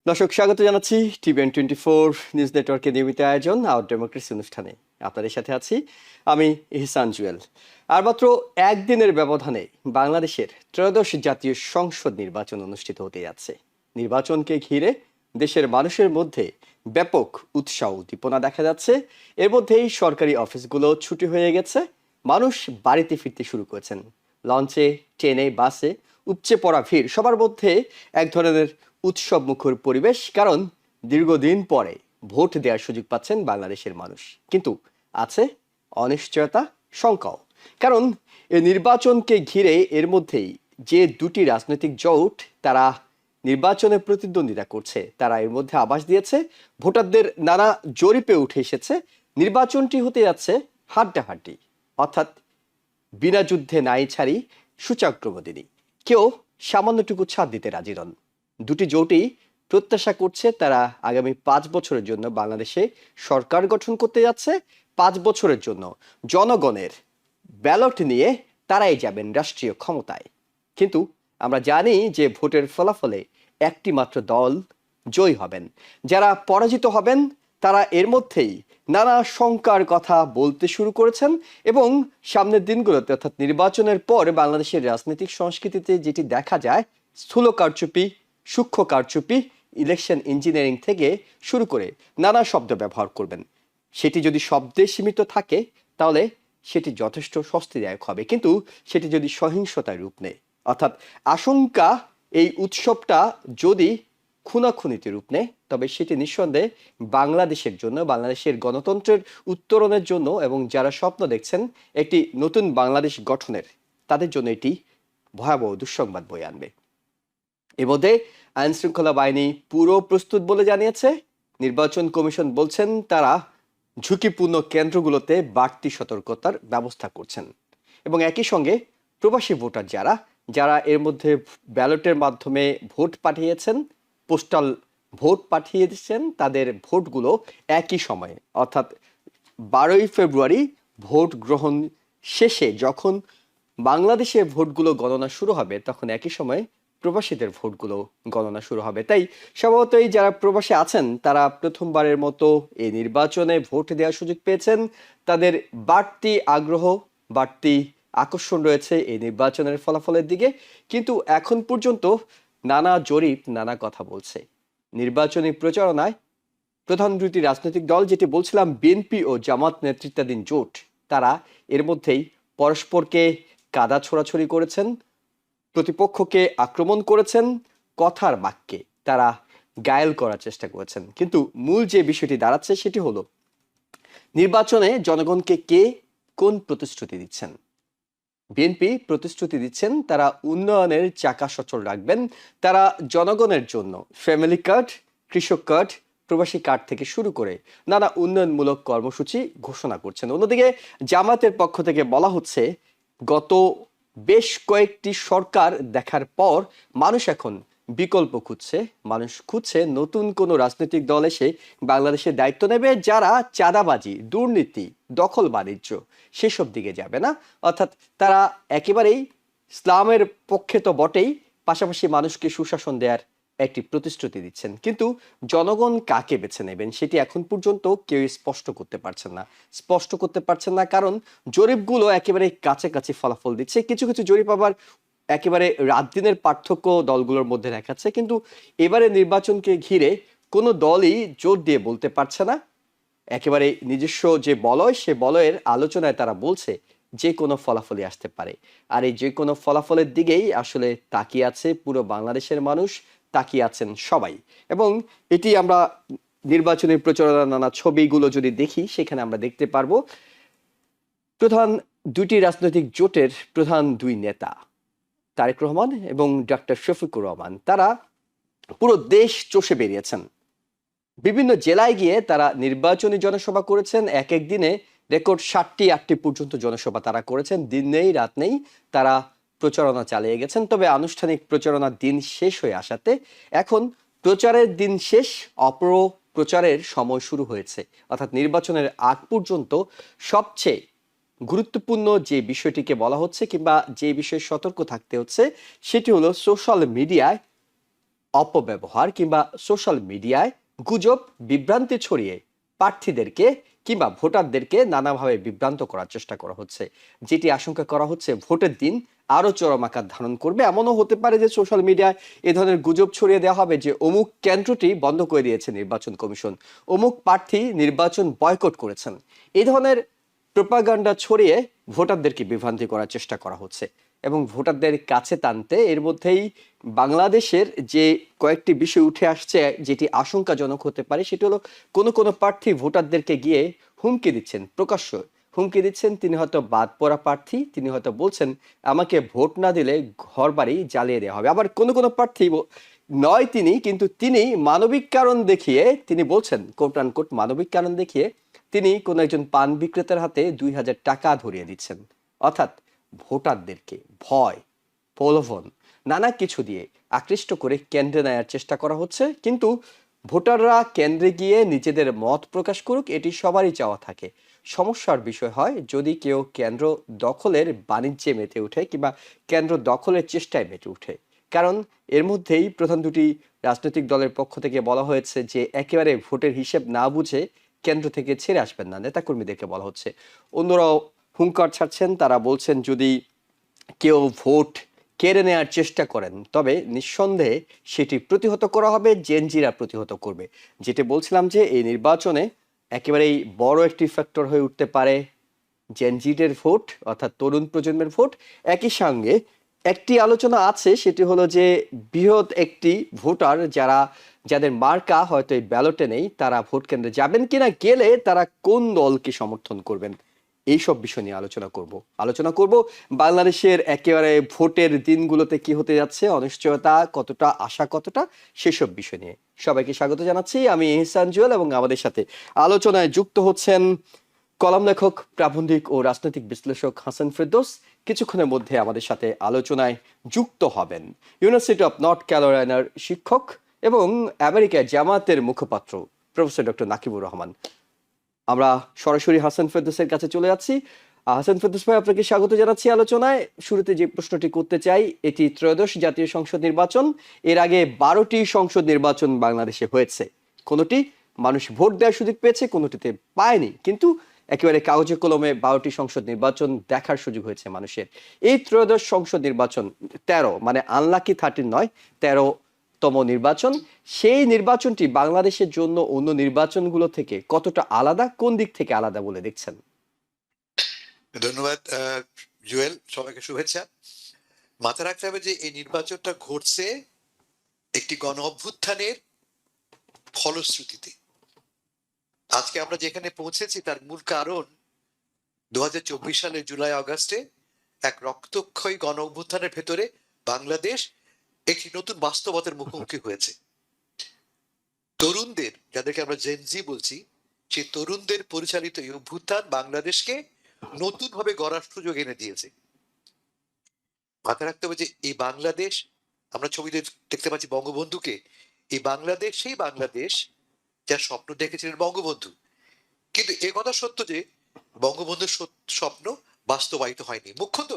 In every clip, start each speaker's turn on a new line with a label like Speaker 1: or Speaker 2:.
Speaker 1: দর্শক স্বাগত জানাচ্ছি TVN24 নিউজ নেটওয়ার্কের নিয়মিত আয়োজন আওয়ার ডেমোক্রেসি অনুষ্ঠানে। আপনাদের সাথে আছি আমি ইহসান জুয়েল। আর মাত্র একদিনের ব্যবধানে বাংলাদেশের ত্রয়োদশ জাতীয় সংসদ নির্বাচন অনুষ্ঠিত হতে যাচ্ছে। নির্বাচনকে ঘিরে দেশের মানুষের মধ্যে ব্যাপক উৎসাহ উদ্দীপনা দেখা যাচ্ছে। এর মধ্যেই সরকারি অফিসগুলো ছুটি হয়ে গেছে, মানুষ বাড়িতে ফিরতে শুরু করেছেন। লঞ্চে, ট্রেনে, বাসে উপচে পড়া ভিড়, সবার মধ্যে এক ধরনের উৎসব মুখর পরিবেশ, কারণ দীর্ঘদিন পরে ভোট দেওয়ার সুযোগ পাচ্ছেন বাংলাদেশের মানুষ। কিন্তু আছে অনিশ্চয়তা, শঙ্কাও, কারণ এই নির্বাচনকে ঘিরে এর মধ্যেই যে দুটি রাজনৈতিক জোট তারা নির্বাচনে প্রতিদ্বন্দ্বিতা করছে, তারা এর মধ্যে আভাস দিয়েছে, ভোটারদের নানা জরিপে উঠে এসেছে, নির্বাচনটি হতে যাচ্ছে হাড্ডাহাড্ডি, অর্থাৎ বিনা যুদ্ধে নাই ছাড়ি সূচাগ্রমদিনী। কেউ সামান্যটুকু ছাড় দিতে রাজি নন। দুটি জোটই প্রত্যাশা করছে তারা আগামী 5 বছরের জন্য বাংলাদেশে সরকার গঠন করতে যাচ্ছে। 5 বছরের জন্য জনগণের ব্যালট নিয়ে তারাই যাবেন রাষ্ট্রীয় ক্ষমতায়। কিন্তু আমরা জানি যে ভোটের ফলাফলে একটি মাত্র দল জয়ী হবেন। যারা পরাজিত হবেন তারা এর মধ্যেই নানা শঙ্কার কথা বলতে শুরু করেছেন, এবং সামনের দিনগুলোতে অর্থাৎ নির্বাচনের পর বাংলাদেশের রাজনৈতিক সংস্কৃতিতে যেটি দেখা যায়, স্থূল কারচুপি, সূক্ষ্ম কারচুপি, ইলেকশন ইঞ্জিনিয়ারিং থেকে শুরু করে নানা শব্দ ব্যবহার করবেন। সেটি যদি শব্দে সীমিত থাকে তাহলে সেটি যথেষ্ট স্বস্তিদায়ক হবে, কিন্তু সেটি যদি সহিংসতার রূপ নেয়, অর্থাৎ আশঙ্কা এই উৎসবটা যদি খুনাখুনিতে রূপ নেয়, তবে সেটি নিঃসন্দেহে বাংলাদেশের জন্য, বাংলাদেশের গণতন্ত্রের উত্তরণের জন্য এবং যারা স্বপ্ন দেখছেন একটি নতুন বাংলাদেশ গঠনের, তাদের জন্য এটি ভয়াবহ দুঃসংবাদ বয়ে আনবে। এর মধ্যে আইন শৃঙ্খলা বাহিনী পুরো প্রস্তুত বলে জানিয়েছে। নির্বাচন কমিশন বলছেন তারা ঝুঁকিপূর্ণ কেন্দ্রগুলোতে বাড়তি সতর্কতার ব্যবস্থা করছেন, এবং একই সঙ্গে প্রবাসী ভোটার যারা যারা এর মধ্যে ব্যালটের মাধ্যমে ভোট পাঠিয়েছেন, পোস্টাল ভোট পাঠিয়েছেন, তাদের ভোটগুলো একই সময়ে অর্থাৎ 12ই ফেব্রুয়ারি ভোট গ্রহণ শেষে যখন বাংলাদেশের ভোটগুলো গণনা শুরু হবে, তখন একই সময়ে প্রবাসীদের ভোটগুলো গণনা শুরু হবে। তাই স্বভাবতই যারা প্রবাসী আছেন তারা প্রথমবারের মতো এই নির্বাচনে ভোট দেওয়ার সুযোগ পেয়েছেন। তাদের বাড়তি আগ্রহ, বাড়তি আকর্ষণ রয়েছে এই নির্বাচনের ফলাফলের দিকে। কিন্তু এখন পর্যন্ত নানা জরিপ নানা কথা বলছে। নির্বাচনী প্রচারণায় প্রধান দুটি রাজনৈতিক দল, যেটি বলছিলাম বিএনপি ও জামাত নেতৃত্বাধীন জোট, তারা এর মধ্যেই পরস্পরকে কাদা ছোড়াছড়ি করেছেন, প্রতিপক্ষকে আক্রমণ করেছেন, কথার বাক্যে তারা গায়েল করার চেষ্টা করেছেন। কিন্তু মূল যে বিষয়টি দাঁড়াচ্ছে সেটি হলো নির্বাচনে জনগণকে কে কোন প্রতিশ্রুতি দিচ্ছেন। বিএনপি প্রতিশ্রুতি দিচ্ছেন তারা উন্নয়নের চাকা সচল রাখবেন, তারা জনগণের জন্য ফ্যামিলি কার্ড, কৃষক কার্ড, প্রবাসী কার্ড থেকে শুরু করে নানা উন্নয়নমূলক কর্মসূচি ঘোষণা করছেন। অন্যদিকে জামাতের পক্ষ থেকে বলা হচ্ছে গত বেশ কয়েকটি সরকার দেখার পর মানুষ এখন বিকল্প খুঁজছে, মানুষ খুঁজছে নতুন কোনো রাজনৈতিক দল এসে বাংলাদেশের দায়িত্ব নেবে যারা চাঁদাবাজি, দুর্নীতি, দখল বাণিজ্য সেসব দিকে যাবে না। অর্থাৎ তারা একেবারেই ইসলামের পক্ষে তো বটেই, পাশাপাশি মানুষকে সুশাসন দেওয়ার একটি প্রতিশ্রুতি দিচ্ছেন। কিন্তু জনগণ কাকে বেছে নেবেন সেটি এখন পর্যন্ত কেউ স্পষ্ট করতে পারছেন না, কারণ জরিপগুলো একেবারে কাছাকাছি ফলাফল দিচ্ছে। কিছু কিছু জরিপ আবার একেবারে রাত দিনের পার্থক্য দলগুলোর মধ্যে দেখাচ্ছে। কিন্তু এবারে নির্বাচনকে ঘিরে কোনো দলই জোর দিয়ে বলতে পারছে না, একেবারে নিজস্ব যে বলয় সে বলয়ের আলোচনায় তারা বলছে যে কোনো ফলাফলই আসতে পারে। আর এই যে কোনো ফলাফলের দিকেই আসলে তাকিয়ে আছে পুরো বাংলাদেশের মানুষ, তাকিয়ে আছেন সবাই। এবং এটি আমরা নির্বাচনের প্রচারণা নানা ছবিগুলো যদি দেখি, সেখানে আমরা দেখতে পারবো প্রধান দুটি রাজনৈতিক জোটের প্রধান দুই নেতা তারেক রহমান এবং ডক্টর শফিকুর রহমান, তারা পুরো দেশ চষে বেরিয়েছেন। বিভিন্ন জেলায় গিয়ে তারা নির্বাচনী জনসভা করেছেন। এক এক দিনে রেকর্ড 60-8টি পর্যন্ত জনসভা তারা করেছেন। দিন নেই রাত নেই তারা প্রচারণা চালিয়ে গেছেন। তবে আনুষ্ঠানিক প্রচারণার দিন শেষ হয়ে আসাতে এখন প্রচারের দিন শেষ, অপপ্রচারের সময় শুরু হয়েছে। অর্থাৎ নির্বাচনের আগ পর্যন্ত সবচেয়ে গুরুত্বপূর্ণ যে বিষয়টিকে বলা হচ্ছে কিংবা যে বিষয়ে সতর্ক থাকতে হচ্ছে সেটি হলো সোশ্যাল মিডিয়ায় অপব্যবহার কিংবা সোশ্যাল মিডিয়ায় গুজব বিভ্রান্তি ছড়িয়ে প্রার্থীদেরকে কিংবা ভোটারদেরকে নানাভাবে বিভ্রান্ত করার চেষ্টা করা হচ্ছে, যেটি আশঙ্কা করা হচ্ছে ভোটের দিন আরো চরম আকার ধারণ করবে। এমনও হতে পারে যে সোশ্যাল মিডিয়ায় এ ধরনের গুজব ছড়িয়ে দেওয়া হবে যে অমুক কেন্দ্রটি বন্ধ করে দিয়েছে নির্বাচন কমিশন, অমুক প্রার্থী নির্বাচন বয়কট করেছেন। এই ধরনের প্রোপাগান্ডা ছড়িয়ে ভোটারদেরকে বিভ্রান্তি করার চেষ্টা করা হচ্ছে এবং ভোটারদের কাছে টানতে এর মধ্যেই বাংলাদেশের যে কয়েকটি বিষয় উঠে আসছে যেটি আশঙ্কাজনক হতে পারে, সেটি হলো কোনো কোনো প্রার্থী ভোটারদেরকে গিয়ে হুমকি দিচ্ছেন, প্রকাশ্য হুমকি দিচ্ছেন। তিনি হয়তো বাদ পড়া প্রার্থী, তিনি হয়তো বলছেন আমাকে ভোট না দিলে ঘর বাড়ি জ্বালিয়ে দেওয়া হবে। আবার কোনো কোনো প্রার্থী নয় তিনি, কিন্তু তিনি মানবিক কারণ দেখিয়ে তিনি বলছেন, কোট আনকোট মানবিক কারণ দেখিয়ে তিনি কোনো একজন পান বিক্রেতার হাতে ২,০০০ টাকা ধরিয়ে দিচ্ছেন। অর্থাৎ ভোটারদেরকে ভয়, প্রলোভন, নানা কিছু দিয়ে আকৃষ্ট করে কেন্দ্রে নেওয়ার চেষ্টা করা হচ্ছে। কিন্তু ভোটাররা কেন্দ্রে গিয়ে নিজেদের মত প্রকাশ করুক, এটি সবারই চাওয়া থাকে। সমস্যার বিষয় হয় যদি কেউ কেন্দ্র দখলের বাণিজ্যে মেতে ওঠে কিংবা কেন্দ্র দখলের চেষ্টায় মেতে ওঠে। কারণ এর মধ্যেই প্রধান দুটি রাজনৈতিক দলের পক্ষ থেকে বলা হয়েছে যে একেবারে ভোটের হিসেব না বুঝে কেন্দ্র থেকে ছেড়ে আসবেন না, নেতাকর্মীদেরকে বলা হচ্ছে। অন্যরাও হুঙ্কার ছাড়ছেন, তারা বলছেন যদি কেউ ভোট কেড়ে নেওয়ার চেষ্টা করেন তবে নিঃসন্দেহে সেটি প্রতিহত করা হবে, জেনজিরা প্রতিহত করবে। যেটি বলছিলাম যে এই নির্বাচনে একেবারেই বড় একটি ফ্যাক্টর হয়ে উঠতে পারে জেনজিদের ভোট, অর্থাৎ তরুণ প্রজন্মের ভোট। একই সঙ্গে একটি আলোচনা আছে, সেটি হলো যে বৃহৎ একটি ভোটার যাদের মার্কা হয়তো এই ব্যালটে নেই, তারা ভোট কেন্দ্রে যাবেন কিনা, গেলে তারা কোন দলকে সমর্থন করবেন, এইসব বিষয় নিয়ে আলোচনা করব বাংলাদেশের একেবারে ভোটের দিনগুলোতে কি হতে যাচ্ছে, অনিশ্চয়তা কতটা, আশা কতটা, সেসব বিষয় নিয়ে। সবাইকে স্বাগত জানাচ্ছি, আমি ইহসান জুয়েল এবং আমাদের সাথে আলোচনায় যুক্ত হচ্ছেন কলাম লেখক, প্রাবন্ধিক ও রাজনৈতিক বিশ্লেষক হাসান ফেরদৌস। কিছুক্ষণের মধ্যে আমাদের সাথে আলোচনায় যুক্ত হবেন ইউনিভার্সিটি অফ নর্থ ক্যারোলাইনার শিক্ষক এবং আমেরিকায় জামায়াতের মুখপাত্র প্রফেসর ডক্টর নাকিবুর রহমান। আমরা সরাসরি হাসান ফেরদৌসের কাছে চলে যাচ্ছি। হাসান ফেরদৌস ভাই, আপনাকে স্বাগত জানাচ্ছি আলোচনায়। শুরুতে যে প্রশ্নটি করতে চাই, এটি ত্রয়োদশ জাতীয় সংসদ নির্বাচন। এর আগে 12টি সংসদ নির্বাচন বাংলাদেশে হয়েছে। কোনোটি মানুষ ভোট দেওয়ার সুযোগ পেয়েছে, কোনোটিতে পায়নি, কিন্তু একেবারে কাগজে কলমে 12টি সংসদ নির্বাচন দেখার সুযোগ হয়েছে মানুষের। এই ত্রয়োদশ সংসদ নির্বাচন 13, মানে আনলাকি 13 নয়, 13তম নির্বাচন। সেই নির্বাচনটি বাংলাদেশের জন্য অন্য নির্বাচনগুলো থেকে কতটা আলাদা, কোন দিক থেকে আলাদা বলে দেখছেন?
Speaker 2: ধন্যবাদ জুয়েল, সবাইকে শুভেচ্ছা। মাথায় রাখতে হবে যে এই নির্বাচনটা ঘটছে একটি গণ অভ্যুত্থানের ফলশ্রুতিতে। আজকে আমরা যেখানে পৌঁছেছি তার মূল কারণ 2024 সালের জুলাই আগস্টে এক রক্তক্ষয়ী গণ অভ্যুত্থানের ভেতরে বাংলাদেশ একটি নতুন বাস্তবতার মুখোমুখি হয়েছে। তরুণদের, যাদেরকে আমরা জেনজি বলছি, সেই তরুণদের পরিচালিত এই অভ্যুত্থান বাংলাদেশকে নতুন ভাবে গড়ার সুযোগ এনে দিয়েছে। মাথায় রাখতে হবে যে এই বাংলাদেশ, আমরা ছবিতে দেখতে পাচ্ছি বঙ্গবন্ধুকে, এই বাংলাদেশ সেই বাংলাদেশ যার স্বপ্ন দেখেছিলেন বঙ্গবন্ধু। কিন্তু এ কথা সত্য যে বঙ্গবন্ধুর স্বপ্ন বাস্তবায়িত হয়নি। মুখ্যত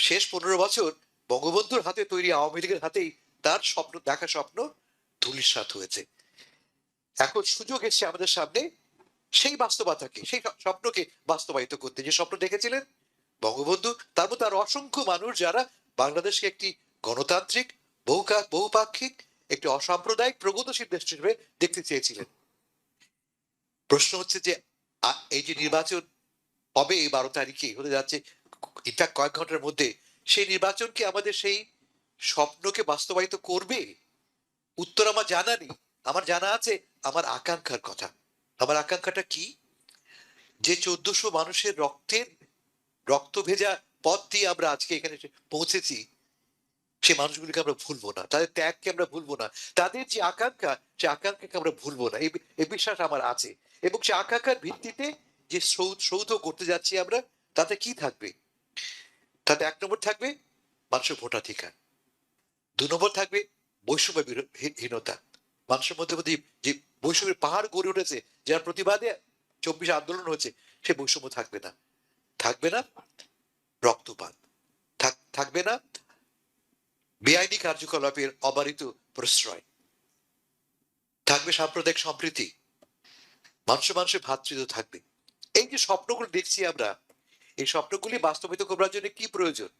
Speaker 2: শেষ 15 বছর বঙ্গবন্ধুর হাতে তৈরি আওয়ামী লীগের হাতেই তার স্বপ্ন, দেখা স্বপ্ন ধূলিসাৎ হয়েছে। এখন সুযোগ এসছে আমাদের সামনে সেই বাস্তবতাকে, সেই স্বপ্নকে বাস্তবায়িত করতে। যে স্বপ্ন দেখেছিলেন বঙ্গবন্ধু, তার মধ্যে আর অসংখ্য মানুষ যারা বাংলাদেশকে একটি গণতান্ত্রিক, বহুপাক্ষিক, একটি অসাম্প্রদায়িক প্রগতিশীল দেশ হিসেবে দেখতে চেয়েছিলেন। প্রশ্ন হচ্ছে যে এই যে নির্বাচন হবে এই 12 তারিখে হতে যাচ্ছে, ইনফ্যাক্ট কয়েক ঘন্টার মধ্যে, সেই নির্বাচন কি আমাদের সেই স্বপ্নকে বাস্তবায়িত করবে? উত্তর আমার জানা নেই। আমার জানা আছে আমার আকাঙ্ক্ষার কথা। আমার আকাঙ্ক্ষাটা কি? যে 1400 মানুষের রক্ত ভেজা পথ দিয়ে আমরা আজকে এখানে পৌঁছেছি, সে মানুষগুলিকে আমরা ভুলবো না, তাদের ত্যাগকে আমরা ভুলবো না, তাদের যে আকাঙ্ক্ষা, সে আকাঙ্ক্ষাকে আমরা ভুলবো না, এই বিশ্বাস আমার আছে। এবং সে আকাঙ্ক্ষার ভিত্তিতে যে সৌধ করতে যাচ্ছি আমরা, তাতে কি থাকবে? তাতে 1 নম্বর থাকবে মানুষের ভোটাধিকার, 2 নম্বর থাকবে বৈষম্যহীনতা। মানুষের মধ্যে যে বৈষম্যের পাহাড় গড়ে উঠেছে, যার প্রতিবাদে 24 আন্দোলন হয়েছে, সে বৈষম্য থাকবে না। থাকবে না রক্তপাত, থাকবে না বেআইনি কার্যকলাপের অবারিত প্রশ্রয়, থাকবে সাম্প্রদায়িক সম্প্রীতি, মানুষে ভ্রাতৃত্ব থাকবে। এই যে স্বপ্নগুলো দেখছি আমরা, এই স্বপ্নগুলি বাস্তবিত করার জন্য কি প্রয়োজন?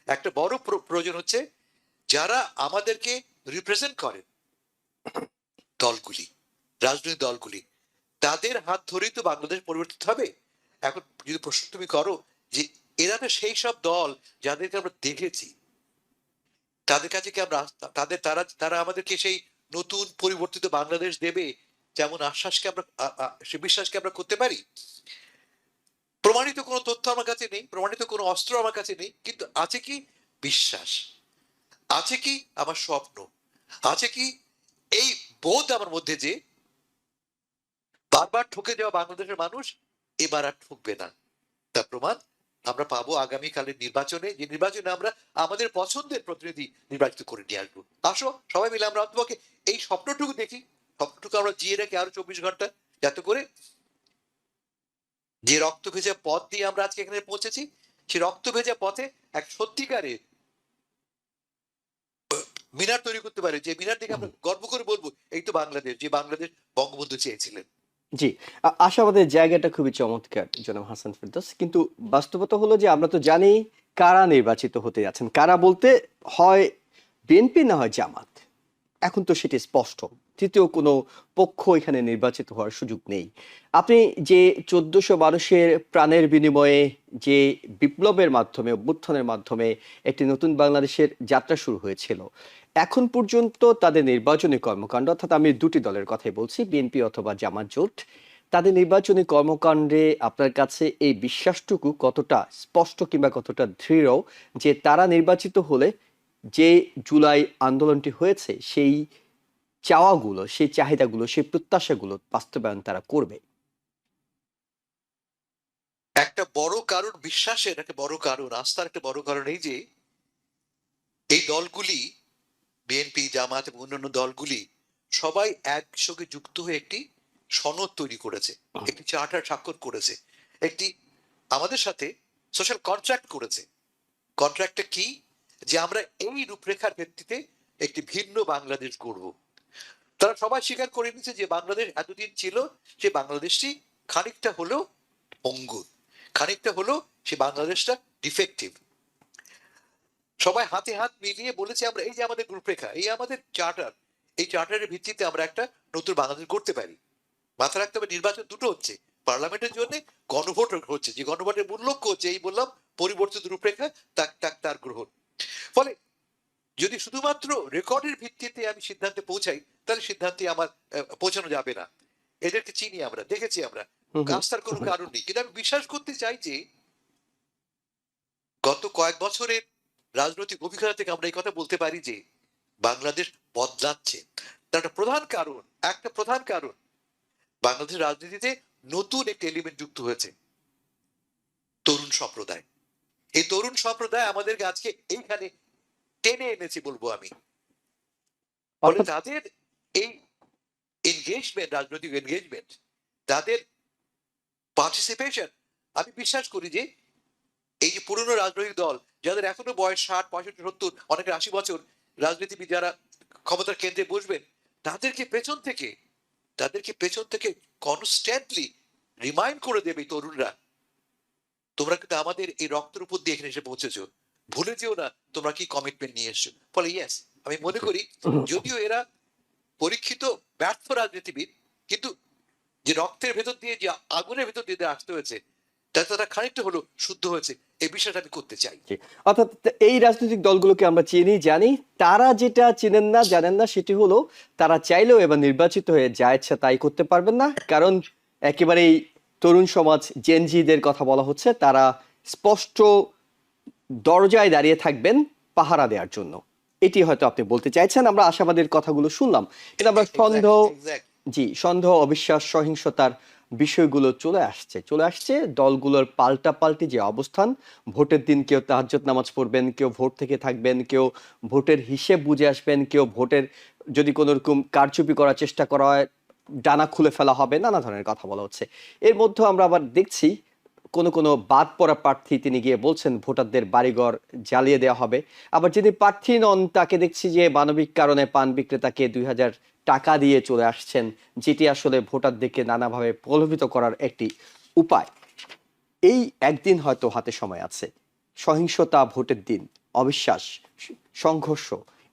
Speaker 2: একটা বড় প্রয়োজন হচ্ছে যারা আমাদেরকে রিপ্রেজেন্ট করেন, দলগুলি, রাজনৈতিক দলগুলি, তাদের হাত ধরেই তো বাংলাদেশ পরিবর্তিত হবে। এখন যদি প্রশ্ন তুমি করো যে এরা তো সেই সব দল যাদেরকে আমরা দেখেছি, তাদের কাছে কি আমরা তাদের তারা তারা আমাদেরকে সেই নতুন পরিবর্তিত বাংলাদেশ দেবে যেমন আশ্বাসকে আমরা সে বিশ্বাসকে আমরা করতে পারি? প্রমাণিত কোনো তথ্য আমার কাছে নেই, প্রমাণিত কোনো অস্ত্র আমার কাছে নেই, কিন্তু আছে কি বিশ্বাস, আছে কি আমার স্বপ্ন, আছে কি এই বোধ আমার মধ্যে যে বারবার ঠকে যাওয়া বাংলাদেশের মানুষ এবার আর ঠকবে না। তার প্রমাণ আমরা পাবো আগামীকালের নির্বাচনে, যে নির্বাচনে আমরা আমাদের পছন্দের প্রতিনিধি নির্বাচিত করে নিয়ে আসবো। আসো সবাই মিলে আমরা অন্তপক্ষে এই স্বপ্নটুকু দেখি, স্বপ্নটুকু আমরা জিয়ে রাখি আরো 24 ঘন্টা, যাতে করে যে রক্ত ভেজা পথ দিয়ে আমরা আজকে এখানে পৌঁছেছি, সেই রক্ত ভেজা পথে এক সত্যিকারের মিনার তৈরি করতে পারে, যে মিনার থেকে আমরা গর্ব করে বলবো এই তো বাংলাদেশ, যে বাংলাদেশ বঙ্গবন্ধু চেয়েছিলেন।
Speaker 1: জি, আশাবাদের জায়গাটা খুবই চমৎকার জনাব হাসান ফেরদৌস। কিন্তু বাস্তবতা হলো যে আমরা তো জানি কারা নির্বাচিত হতে যাচ্ছেন। কারা বলতে হয় বিএনপি না হয় জামাত। এখন তো সেটি স্পষ্ট। তৃতীয় কোনো পক্ষ এখানে নির্বাচিত হওয়ার সুযোগ নেই। আপনি যে ১৪০০ মানুষের প্রাণের বিনিময়ে যে বিপ্লবের মাধ্যমে, অভ্যুত্থানের মাধ্যমে একটি নতুন বাংলাদেশের যাত্রা শুরু হয়েছিল, এখন পর্যন্ত তাদের নির্বাচনী কর্মকাণ্ড, অর্থাৎ আমি দুটি দলের কথাই বলছি, বিএনপি অথবা জামাত জোট, তাদের নির্বাচনী কর্মকাণ্ডে আপনার কাছে এই বিশ্বাসটুকু কতটা স্পষ্ট কিংবা কতটা দৃঢ় যে তারা নির্বাচিত হলে যে জুলাই আন্দোলনটি হয়েছে সেই চাওয়াগুলো, সেই চাহিদাগুলো, সেই প্রত্যাশাগুলো বাস্তবায়ন তারা করবে?
Speaker 2: একটা বড় কারণ, বিশ্বাসের একটা বড় কারণ, আস্থার একটা বড় কারণ এই যে এই দলগুলি, বিএনপি, জামাত এবং অন্যান্য দলগুলি সবাই একসঙ্গে যুক্ত হয়ে একটি সনদ তৈরি করেছে, একটি চার্টার স্বাক্ষর করেছে, একটি আমাদের সাথে সোশ্যাল কন্ট্রাক্ট করেছে। কন্ট্রাক্টটা কি? যে আমরা এই রূপরেখার ভিত্তিতে একটি ভিন্ন বাংলাদেশ গড়ব। তারা সবাই স্বীকার করে নিচ্ছে যে বাংলাদেশ এতদিন ছিল, সে বাংলাদেশটি খানিকটা হলেও পঙ্গু, খানিকটা হলেও সে বাংলাদেশটা ডিফেক্টিভ। সবাই হাতে হাত মিলিয়ে বলেছে আমরা এই যে আমাদের রূপরেখা, এই আমাদের চার্টার, এই চার্টারের ভিত্তিতে আমরা একটা নতুন বাংলাদেশ করতে পারি। মাথায় রাখতে হবে নির্বাচন দুটো হচ্ছে, পার্লামেন্টের জন্য গণভোট হচ্ছে, যে গণভোটের মূল লক্ষ্য হচ্ছে এই বললাম পরিবর্তিত রূপরেখা তার গ্রহণ। ফলে যদি শুধুমাত্র রেকর্ডের ভিত্তিতে আমি সিদ্ধান্তে পৌঁছাই, তাহলে সিদ্ধান্তে আমার পৌঁছানো যাবে না। এদেরকে চিনি আমরা, দেখেছি আমরা, আস্থার কোনো কারণ নেই। কিন্তু আমি বিশ্বাস করতে চাই যে গত কয়েক বছরের রাজনৈতিক অভিজ্ঞতা থেকে আমরা এই কথা বলতে পারি যে বাংলাদেশ বদলাচ্ছে। তার একটা প্রধান কারণ বাংলাদেশের রাজনীতিতে নতুন একটা এলিমেন্ট যুক্ত হয়েছে, তরুণ সম্প্রদায়। এই তরুণ সম্প্রদায় আমাদেরকে আজকে এইখানে টেনে এনেছে বলবো আমি। ফলে
Speaker 1: অর্থাৎ
Speaker 2: তাদের এই এনগেজমেন্ট, রাজনৈতিক এনগেজমেন্ট, তাদের পার্টিসিপেশন, আমি বিশ্বাস করি যে এই যে পুরনো রাজনৈতিক দল যাদের এখনো বয়স 60, 65, 70, অনেকের 80 বছর, রাজনীতিবিদ যারা ক্ষমতার কেন্দ্রে বসবেন, তাদেরকে পেছন থেকে কনস্ট্যান্টলি রিমাইন্ড করে দেবে তরুণরা, তোমরা কিন্তু আমাদের এই রক্তের উপর দিয়ে এখানে এসে পৌঁছেছো, ভুলে যেও না তোমরা কি কমিটমেন্ট নিয়ে এসছো। ফলে ইয়েস, আমি মনে করি যদিও এরা পরীক্ষিত ব্যর্থ রাজনীতিবিদ, কিন্তু যে রক্তের ভেতর দিয়ে, যে আগুনের ভেতর দিয়ে আসতে হয়েছে, তাতে তারা খানিকটা হলো শুদ্ধ হয়েছে, এই বিষয়টা আমি করতে চাই।
Speaker 1: জি, অর্থাৎ এই রাজনৈতিক দলগুলোকে আমরা চিনি, জানি, তারা যেটা চিনেন না, জানেন না, সেটি হলো তারা চাইলেও এবার নির্বাচিত হয়ে যা ইচ্ছা তাই করতে পারবেন না। কারণ একেবারেই তরুণ সমাজ, জেনজিদের কথা বলা হচ্ছে, তারা স্পষ্ট দরজায় দাঁড়িয়ে থাকবেন পাহারা দেওয়ার জন্য। এটি হয়তো আপনি বলতে চাইছেন। আমরা আশাবাদের কথাগুলো শুনলাম, কিন্তু আমরা সন্দেহ, অবিশ্বাস, সহিংসতার বিষয়গুলো চলে আসছে দলগুলোর পাল্টাপাল্টি যে অবস্থান। ভোটের দিন কেউ তাহাজ্জুদ নামাজ পড়বেন, কেউ ভোট থেকে থাকবেন, কেউ ভোটের হিসেব বুঝে আসবেন, কেউ ভোটের যদি কোনো রকম কারচুপি করার চেষ্টা করা হয় ডানা খুলে ফেলা হবে, নানা ধরনের কথা বলা হচ্ছে। এর মধ্যে আমরা আবার দেখছি কোনো বাদ পড়া প্রার্থী তিনি গিয়ে বলছেন ভোটারদের বাড়িঘর জ্বালিয়ে দেওয়া হবে। আবার যিনি প্রার্থী নন তাকে দেখছি যে মানবিক কারণে পান বিক্রেতাকে 2000 টাকা দিয়ে চলে আসছেন, যেটি আসলে ভোটারদেরকে নানাভাবে প্রলোভিত করার একটি উপায়। এই একদিন হয়তো হাতে সময় আছে, সহিংসতা ভোটের দিন, অবিশ্বাস, সংঘর্ষ,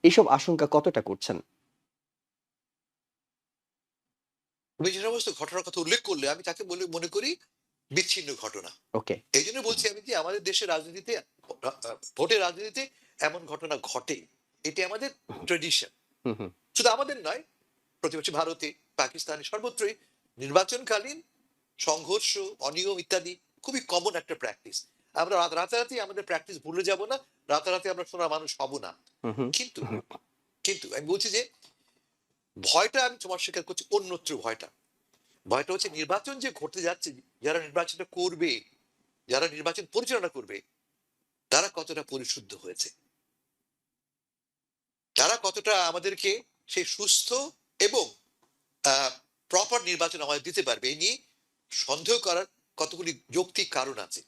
Speaker 1: এইসব আশঙ্কা কতটা করছেন?
Speaker 2: তুমি যে সমস্ত ঘটনার কথা উল্লেখ করলে আমি তাকে মনে করি বিচ্ছিন্ন ঘটনা।
Speaker 1: ওকে।
Speaker 2: এই জন্য বলছি আমি যে আমাদের দেশের রাজনীতিতে ভোটের রাজনীতিতে এমন ঘটনা ঘটে, এটি আমাদের ট্রেডিশন।
Speaker 1: হুম হুম।
Speaker 2: শুধু আমাদের নয়, প্রতিবেশী ভারতে, পাকিস্তানে, সর্বত্রই নির্বাচনকালীন সংঘর্ষ, অনিয়ম ইত্যাদি খুবই কমন একটা প্র্যাকটিস। আমরা রাতারাতি আমাদের প্র্যাকটিস ভুলে যাব না, রাতারাতি আমরা সোনার মানুষ হব না।
Speaker 1: হুম হুম।
Speaker 2: কিন্তু কিন্তু আমি বলছি যে ভয়টা আমি তোমার স্বীকার করছি, অন্যত্র ভয়টা। ভয়টা হচ্ছে নির্বাচন যে ঘটতে যাচ্ছে, যারা নির্বাচনটা করবে, যারা নির্বাচন পরিচালনা করবে, তারা কতটা পরিশুদ্ধ হয়েছে, তারা কতটা আমাদেরকে সেই সুস্থ এবং প্রপার নির্বাচন আমাদের দিতে পারবে, এই নিয়ে সন্দেহ করার কতগুলি যৌক্তিক কারণ আছে।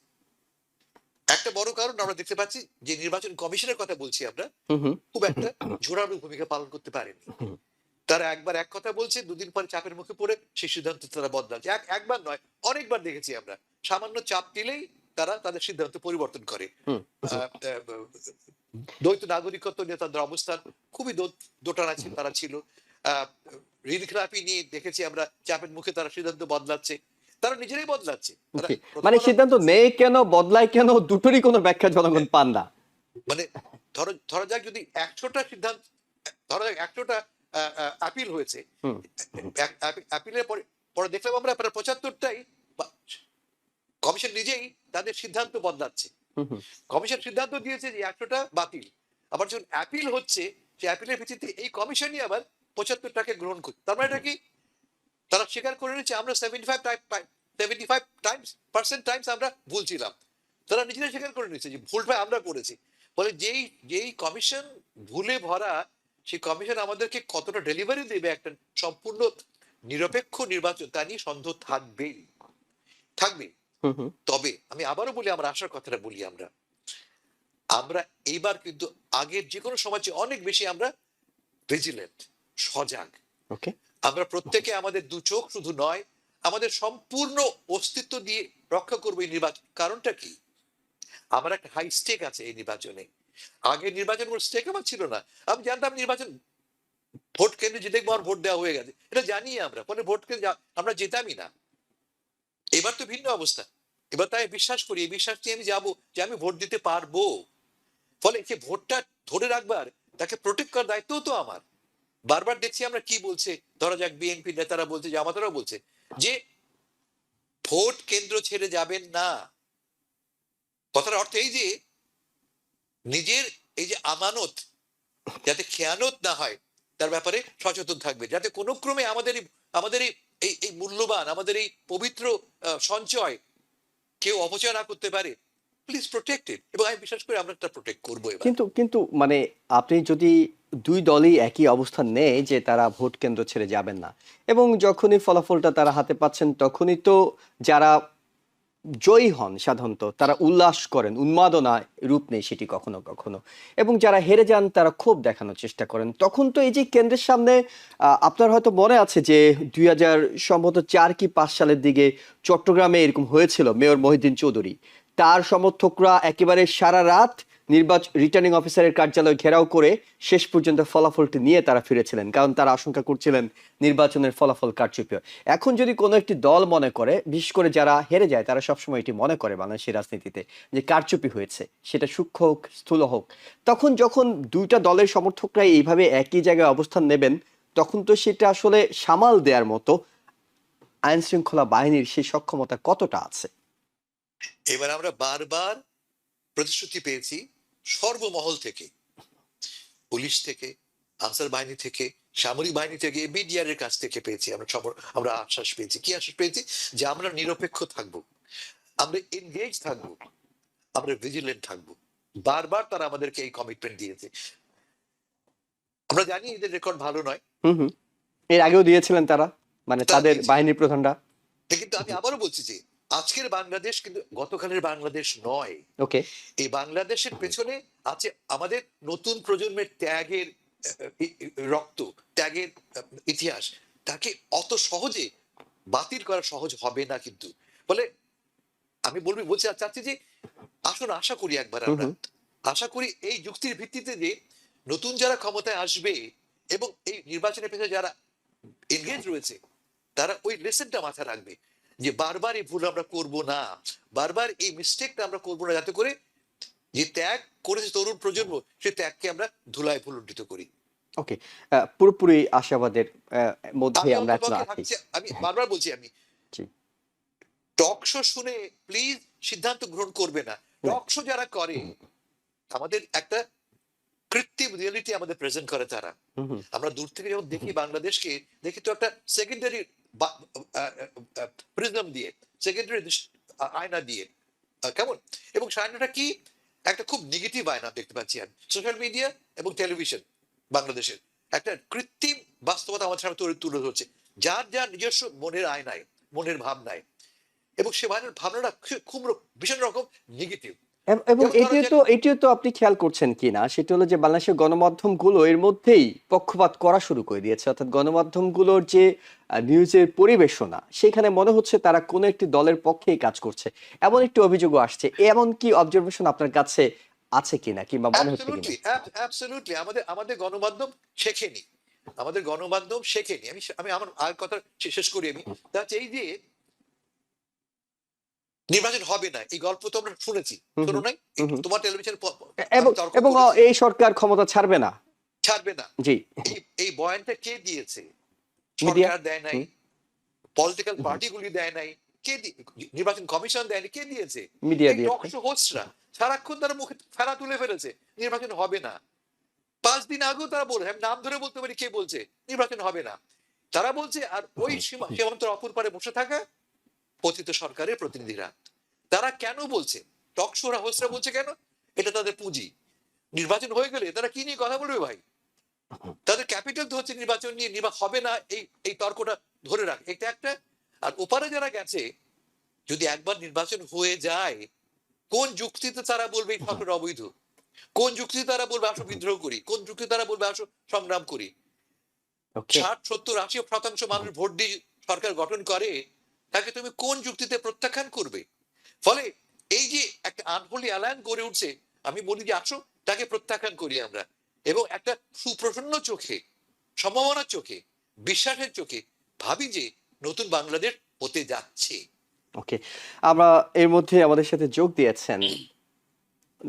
Speaker 2: একটা বড় কারণ আমরা দেখতে পাচ্ছি যে নির্বাচন কমিশনের কথা বলছি আমরা,
Speaker 1: হুম হুম।
Speaker 2: খুব একটা জোরালো ভূমিকা পালন করতে পারেনি।
Speaker 1: হুম।
Speaker 2: তারা একবার এক কথা বলছে, দুদিন পরে চাপের মুখে পড়ে সেই সিদ্ধান্ত তারা বদলাচ্ছে। একবার নয়, অনেকবার দেখেছি আমরা, সামান্য চাপ দিলেই তারা তাদের সিদ্ধান্ত পরিবর্তন করে।
Speaker 1: হুম।
Speaker 2: আহ, আহ, দ্বৈত নাগরিকত্ব নিয়ে তাদের অবস্থান খুবই দোটানা তারা ছিল। আহ, ঋণ খেলাপি নিয়ে দেখেছি আমরা, চাপের মুখে তারা সিদ্ধান্ত বদলাচ্ছে, তারা নিজেরাই বদলাচ্ছে। তারা
Speaker 1: জি, মানে
Speaker 2: প্রথম
Speaker 1: সিদ্ধান্ত নেয় কেন, বদলায় কেন, দুটোরই কোনো ব্যাখ্যা জনগণ পান না।
Speaker 2: মানে ধরা যাক যদি 100টা সিদ্ধান্ত, ধরা যাক 100টা আপিল হয়েছে,
Speaker 1: হুম
Speaker 2: আপিলের পরে পরে দেখলাম আমরা প্রায় 75টাই কমিশন নিজেই তাদের সিদ্ধান্ত বদলাচ্ছে।
Speaker 1: হুম। হুম।
Speaker 2: কমিশন সিদ্ধান্ত দিয়েছে যে 100টা বাতিল, আবার যখন অ্যাপিল হচ্ছে সেই অ্যাপিলের ভিত্তিতে এই কমিশনই আবার 75টাকে গ্রহণ করছে। তার মানে এটা কি, তারা স্বীকার করে নিচ্ছে আমরা 75% আমরা ভুল ছিলাম। তারা নিজেরাই স্বীকার করে নিচ্ছে যে ভুলটা আমরা করেছি। ফলে যেই কমিশন ভুলে ভরা, সেই কমিশন আমাদেরকে কতটা ডেলিভারি দেবে একটা সম্পূর্ণ নিরপেক্ষ নির্বাচন, তা নিয়ে সন্দেহ থাকবেই থাকবে।
Speaker 1: হুম। হুম।
Speaker 2: তবে আমি আবারও বলি, আমার আশার কথাটা বলি, আমরা আমরা এইবার কিন্তু আগের যে কোনো সময় চেয়ে অনেক বেশি আমরা ভিজিলেন্ট, সজাগ।
Speaker 1: ওকে।
Speaker 2: আমরা প্রত্যেকে আমাদের দু চোখ শুধু নয়, আমাদের সম্পূর্ণ অস্তিত্ব দিয়ে রক্ষা করবো এই নির্বাচন। কারণটা কি, আমার একটা হাই স্টেক আছে এই নির্বাচনে। আগের নির্বাচন কোনো স্টেক আমার ছিল না। আমি জানতাম নির্বাচন ভোট কেন্দ্রে যে দেখবো আমার ভোট দেওয়া হয়ে গেছে, এটা জানি আমরা, ফলে ভোট কেন্দ্রে আমরা যেতামই না। এবার তো ভিন্ন অবস্থা। এবার তাই বিশ্বাস করি, এই বিশ্বাস নিয়ে আমি যাবো যে আমি ভোট দিতে পারবো। ফলে যে ভোটটা ধরে রাখবার, তাকে প্রোটেক্ট করার দায়িত্ব তো আমার। বারবার দেখছি আমরা কি বলছে, ধরা যাক বিএনপি নেতারা বলছে, জামাতারাও বলছে যে ভোট কেন্দ্র ছেড়ে যাবেন না। কথার অর্থ এই যে নিজের এই যে আমানত, যাতে খেয়ানত না হয় তার ব্যাপারে সচেতন থাকবে, যাতে কোনো ক্রমে আমাদের এই মূল্যবান, আমাদের এই পবিত্র সঞ্চয় কেউ অপচয় না করতে পারে। প্লিজ প্রোটেক্ট ইট। এবং আমি বিশ্বাস করি আমরা একটা প্রোটেক্ট করবো এবার।
Speaker 1: কিন্তু কিন্তু মানে আপনি যদি দুই দলই একই অবস্থান নেয় যে তারা ভোট কেন্দ্র ছেড়ে যাবেন না, এবং যখনই ফলাফলটা তারা হাতে পাচ্ছেন তখনই তো যারা জয়ী হন সাধারণত তারা উল্লাস করেন, উন্মাদনায় রূপ নেয় সেটি কখনো কখনো, এবং যারা হেরে যান তারা ক্ষোভ দেখানোর চেষ্টা করেন। তখন তো এই যে কেন্দ্রের সামনে আপনার হয়তো মনে আছে যে 2000 সম্ভবত 4 কি 5 সালের দিকে চট্টগ্রামে এরকম হয়েছিল, মেয়র মহিউদ্দিন চৌধুরী তার সমর্থকরা একেবারে সারা রাত রিটার্নিং অফিসারের কার্যালয় ঘেরাও করে শেষ পর্যন্ত ফলাফলটি নিয়ে তারা ফিরেছিলেন, কারণ তারা আশঙ্কা করছিলেন নির্বাচনের ফলাফল কারচুপি। এখন যদি কোনো একটি দল মনে করে, বিশেষ করে যারা হেরে যায় তারা সবসময় এটি মনে করে বাংলাদেশের রাজনীতিতে যে কারচুপি হয়েছে, সেটা সূক্ষ্ম হোক স্থূল হোক, তখন যখন দুইটা দলের সমর্থকরা এইভাবে একই জায়গায় অবস্থান নেবেন তখন তো সেটা আসলে সামাল দেওয়ার মতো আইন শৃঙ্খলা বাহিনীর সেই সক্ষমতা কতটা আছে?
Speaker 2: এবার আমরা বারবার প্রতিশ্রুতি পেয়েছি সর্বমহল থেকে, পুলিশ থেকে, আনসার বাহিনী থেকে, সামরিক বাহিনী থেকে, বিডিআর এর কাছ থেকে পেয়েছি আমরা আশ্বাস পেয়েছি। কি আশ্বাস পেয়েছি, যে আমরা নিরপেক্ষ থাকবো, আমরা এনগেজ থাকবো, আমরা ভিজিলেন্ট থাকবো। বারবার তারা আমাদেরকে এই কমিটমেন্ট দিয়েছে। আমরা জানি এদের রেকর্ড ভালো নয়।
Speaker 1: হুম হুম। এর আগেও দিয়েছিলেন তারা, মানে
Speaker 2: তারা
Speaker 1: তাদের
Speaker 2: দিয়েছে,
Speaker 1: বাহিনীর প্রধানরা।
Speaker 2: কিন্তু আমি আবারও বলছি যে আজকের বাংলাদেশ কিন্তু গতকালের বাংলাদেশ নয়।
Speaker 1: ওকে।
Speaker 2: এই বাংলাদেশের পেছনে আছে আমাদের নতুন প্রজন্মের ত্যাগের রক্ত, ত্যাগের ইতিহাস। তাকে অত সহজে বাতিল করা সহজ হবে না কিন্তু। ফলে আমি বলতে চাচ্ছি যে আসুন আশা করি একবার
Speaker 1: হুম,
Speaker 2: আমরা,
Speaker 1: হুম।
Speaker 2: আশা করি এই যুক্তির ভিত্তিতে যে নতুন যারা ক্ষমতায় আসবে এবং এই নির্বাচনের পেছনে যারা এনগেজ রয়েছে তারা ওই লেসনটা মাথায় রাখবে যে বারবার এই ভুল আমরা করব না, বারবার এই মিস্টেকটা আমরা করবো না, যাতে করে যে ত্যাগ করেছে তরুণ প্রজন্ম সে ত্যাগকে আমরা ধুলায় ভুলুণ্ঠিত করি।
Speaker 1: ওকে। পুরোপুরি আশাবাদের মধ্যে
Speaker 2: আমি
Speaker 1: আমরা এখনো
Speaker 2: অন্তপক্ষে
Speaker 1: আছি।
Speaker 2: থাকছি, আমি বারবার বলছি, আমি
Speaker 1: জি।
Speaker 2: টক শো শুনে প্লিজ সিদ্ধান্ত গ্রহণ করবে না।
Speaker 1: না।
Speaker 2: টক শো যারা করে আমাদের একটা কৃত্রিম রিয়েলিটি আমাদের প্রেজেন্ট করে তারা।
Speaker 1: হুম, হুম।
Speaker 2: আমরা দূর থেকে যখন দেখি বাংলাদেশকে, দেখি তো একটা সেকেন্ডারি প্রিজম দিয়ে, সেকেন্ডারি আয়না দিয়ে, কেমন, এবং সায়নাটা কি একটা খুব নেগেটিভ আয়না দেখতে পাচ্ছি আমি, সোশ্যাল মিডিয়া এবং টেলিভিশন বাংলাদেশের একটা কৃত্রিম বাস্তবতা আমাদের সামনে তুলে ধরছে, যার যার নিজস্ব মনের আয়নায়, মনের ভাবনায়, এবং সে ভাবনাটা খুব ভীষণ রকম নেগেটিভ।
Speaker 1: এবং
Speaker 2: যেমন ধরো যে
Speaker 1: এটিও তো আপনি খেয়াল করছেন কিনা সেটা হলো যে বাংলাদেশের গণমাধ্যমগুলো এর মধ্যেই পক্ষপাত করা শুরু করে দিয়েছে, অর্থাৎ গণমাধ্যমগুলোর যে নিউজের পরিবেশনা সেখানে মনে হচ্ছে তারা কোনো একটি দলের পক্ষেই কাজ করছে, এমন একটি অভিযোগও আসছে। এমন কি অবজারভেশন আপনার কাছে আছে কিনা কিংবা মনে হচ্ছে কিনা?
Speaker 2: অ্যাবসলিউটলি, অ্যাবসলিউটলি আমাদের আমাদের গণমাধ্যম শেখেনি, আমাদের গণমাধ্যম শেখেনি। আমি আমি আমার আর কথা শেষ করি আমি, তাতে এই যে নির্বাচন হবে না এই গল্প তো আমরা শুনেছি,
Speaker 1: হুম,
Speaker 2: শোনো
Speaker 1: হুম।
Speaker 2: নাই?
Speaker 1: হুম, হুম।
Speaker 2: তোমার টেলিভিশন আমি
Speaker 1: এবং
Speaker 2: তর্ক
Speaker 1: এবং
Speaker 2: করেছি,
Speaker 1: এই সরকার ক্ষমতা ছাড়বে না।
Speaker 2: ছাড়বে না।
Speaker 1: জি।
Speaker 2: এই এই বয়ানটা কে দিয়েছে?
Speaker 1: মিডিয়া।
Speaker 2: সরকার দেয় নাই, পলিটিক্যাল পার্টিগুলি দেয় নাই, নির্বাচন কমিশন দেয়নি, কে দিয়েছে?
Speaker 1: মিডিয়া
Speaker 2: এই টক
Speaker 1: দিয়েছে।
Speaker 2: শো হোস্টরা সারাক্ষণ তারা মুখে ফেলা তুলে ফেলেছে নির্বাচন হবে না। 5 দিন আগেও তারা বলে, আমি নাম ধরে বলতে পারি কে বলছে নির্বাচন হবে না, তারা বলছে। আর ওই সীমান্তের অপর পারে বসে থাকা পতিত সরকারের প্রতিনিধিরা, তারা কেন বলছে? টক শোরা হোস্টরা বলছে কেন? এটা তাদের পুঁজি। নির্বাচন হয়ে গেলে তারা কি নিয়ে কথা বলবে ভাই? তাদের ক্যাপিটাল তো হচ্ছে নির্বাচন নিয়ে, নির্বাচন হবে না এই এই তর্কটা ধরে রাখ, এটা একটা। আর ওপারে যারা গেছে, যদি একবার নির্বাচন হয়ে যায়, কোন যুক্তিতে তারা বলবে এই সরকার অবৈধ? কোন যুক্তিতে তারা বলবে আসো বিদ্রোহ করি? কোন যুক্তিতে তারা বলবে আসো সংগ্রাম করি?
Speaker 1: ওকে।
Speaker 2: 60, 70, 80% মানুষ ভোট দিয়ে সরকার গঠন করে, তাকে তুমি কোন যুক্তিতে প্রত্যাখ্যান করবে? ফলে এই যে একটা আনহোলি অ্যালায়েন্স গড়ে উঠছে, আমি বলি যে আসো তাকে প্রত্যাখ্যান করি আমরা, এবং একটা সুপ্রসন্ন চোখে, সম্ভাবনার চোখে, বিশ্বাসের চোখে ভাবি যে নতুন বাংলাদেশ হতে যাচ্ছে।
Speaker 1: ওকে। আমরা এর মধ্যে আমাদের সাথে যোগ দিয়েছেন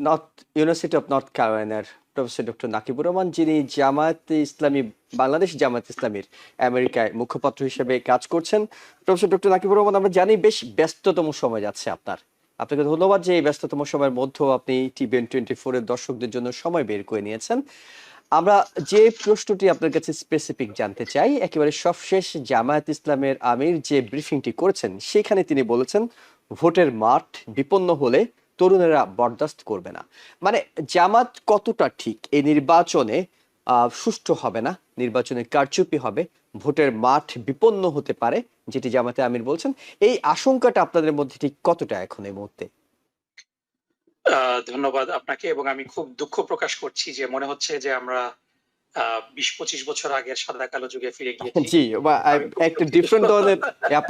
Speaker 1: নর্থ ইউনিভার্সিটি অফ নর্থ ক্যারোলাইনার প্রফেসর ডক্টর নাকিবুর রহমান, যিনি জামায়াতে ইসলামী, বাংলাদেশ জামায়াত ইসলামীর আমেরিকায় মুখপাত্র হিসেবে কাজ করছেন। প্রফেসর ডক্টর নাকিবুর রহমান, আমরা জানি বেশ ব্যস্ততম সময় যাচ্ছে আপনার। আপনাকে ধন্যবাদ যে এই ব্যস্ততম সময়ের মধ্যেও আপনি TVN24 এর দর্শকদের জন্য সময় বের করে নিয়েছেন। আমরা যে প্রশ্নটি আপনার কাছে স্পেসিফিক জানতে চাই, একেবারে সবশেষ জামায়াত ইসলামের আমির যে ব্রিফিংটি করেছেন সেখানে তিনি বলেছেন ভোটের মাঠ বিপন্ন হলে তরুণেরা বরদাস্ত করবে না। মানে জামাত কতটা ঠিক এই নির্বাচনে সুষ্ঠু হবে না, নির্বাচনে কারচুপি হবে, ভোটের মাঠ বিপন্ন হতে পারে, যেটি জামাতে আমির বলছেন, এই আশঙ্কাটা আপনাদের মধ্যে ঠিক কতটা এখন এই মুহূর্তে?
Speaker 3: ধন্যবাদ আপনাকে, এবং আমি খুব দুঃখ প্রকাশ করছি যে মনে হচ্ছে যে আমরা 20-25 বছর আগের সাদা কালো যুগে ফিরে গিয়েছি।
Speaker 1: জি, বা
Speaker 3: আমি খুব
Speaker 1: একটা
Speaker 3: দুঃখিত।
Speaker 1: ডিফারেন্ট ধরনের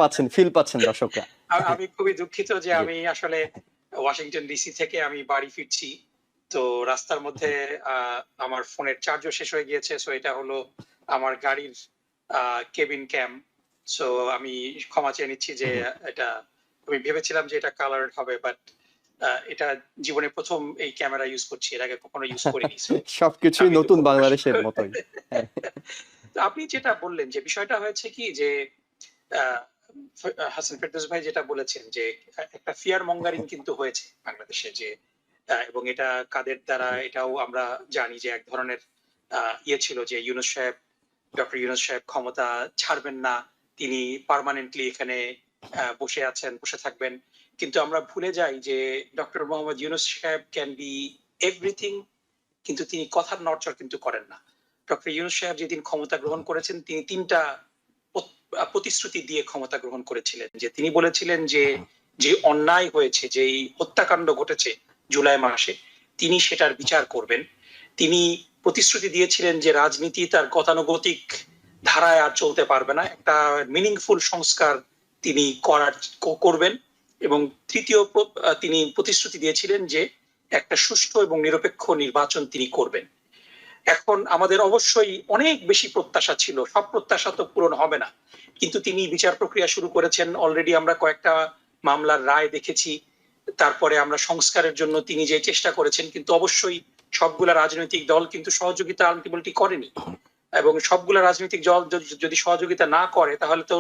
Speaker 1: পাচ্ছেন, ফিল পাচ্ছেন দর্শকরা।
Speaker 3: আমি খুবই দুঃখিত যে
Speaker 1: জি।
Speaker 3: আমি আসলে ওয়াশিংটন ডিসি থেকে আমি বাড়ি ফিরছি। তো রাস্তার মধ্যে আমার ফোনের চার্জও শেষ হয়ে গিয়েছে। সো এটা হলো আমার গাড়ির কেবিন ক্যাম। সো আমি ক্ষমা চেয়ে নিচ্ছি যে এটা, আমি ভেবেছিলাম যে এটা কালারড হবে, বাট এটা জীবনে ১ম এই ক্যামেরা ইউজ করছি। এর আগে কখনো ইউজ করিনি। সো
Speaker 1: সবকিছুই
Speaker 3: আমি
Speaker 1: নতুন
Speaker 3: দুঃখ প্রকাশ
Speaker 1: বাংলাদেশের মতোই। হ্যাঁ।
Speaker 3: তো আপনি যেটা বললেন যে বিষয়টা হয়েছে কি যে আহ, হাসান ফেরদৌস ভাই যেটা বলেছেন যে একটা ফিয়ার মঙ্গারিং কিন্তু হয়েছে বাংলাদেশে, যে এবং এটা কাদের দ্বারা এটাও আমরা জানি যে এক ধরনের ইয়ে ছিল যে ডক্টর ইউনূস সাহেব ক্ষমতা ছাড়বেন না, তিনি পার্মানেন্টলি এখানে বসে থাকবেন। কিন্তু আমরা ভুলে যাই যে ডক্টর মোহাম্মদ ইউনূস সাহেব ক্যান বি এভরিথিং, কিন্তু তিনি কথার নড়চড় কিন্তু করেন না। ডক্টর ইউনূস সাহেব যেদিন ক্ষমতা গ্রহণ করেছেন, তিনি 3টা প্রতিশ্রুতি দিয়ে ক্ষমতা গ্রহণ করেছিলেন। যে তিনি বলেছিলেন যে যে অন্যায় হয়েছে, যেই হত্যাকাণ্ড ঘটেছে জুলাই মাসে, তিনি সেটার বিচার করবেন। তিনি প্রতিশ্রুতি দিয়েছিলেন যে রাজনীতি তার গতানুগতিক ধারায় আর চলতে পারবে না, একটা মিনিংফুল সংস্কার তিনি করবেন। এবং তৃতীয় তিনি প্রতিশ্রুতি দিয়েছিলেন যে একটা সুষ্ঠু এবং নিরপেক্ষ নির্বাচন তিনি করবেন। এখন আমাদের অবশ্যই অনেক বেশি প্রত্যাশা ছিল, সব প্রত্যাশা তো পূরণ হবে না, কিন্তু তিনি বিচার প্রক্রিয়া শুরু করেছেন। অলরেডি আমরা কয়েকটা মামলার রায় দেখেছি। তারপরে আমরা সংস্কারের জন্য তিনি যে চেষ্টা করেছেন, কিন্তু অবশ্যই সবগুলা রাজনৈতিক দল কিন্তু সহযোগিতা আলটিমেটলি করেনি, এবং সবগুলা রাজনৈতিক দল যদি সহযোগিতা না করে তাহলে তো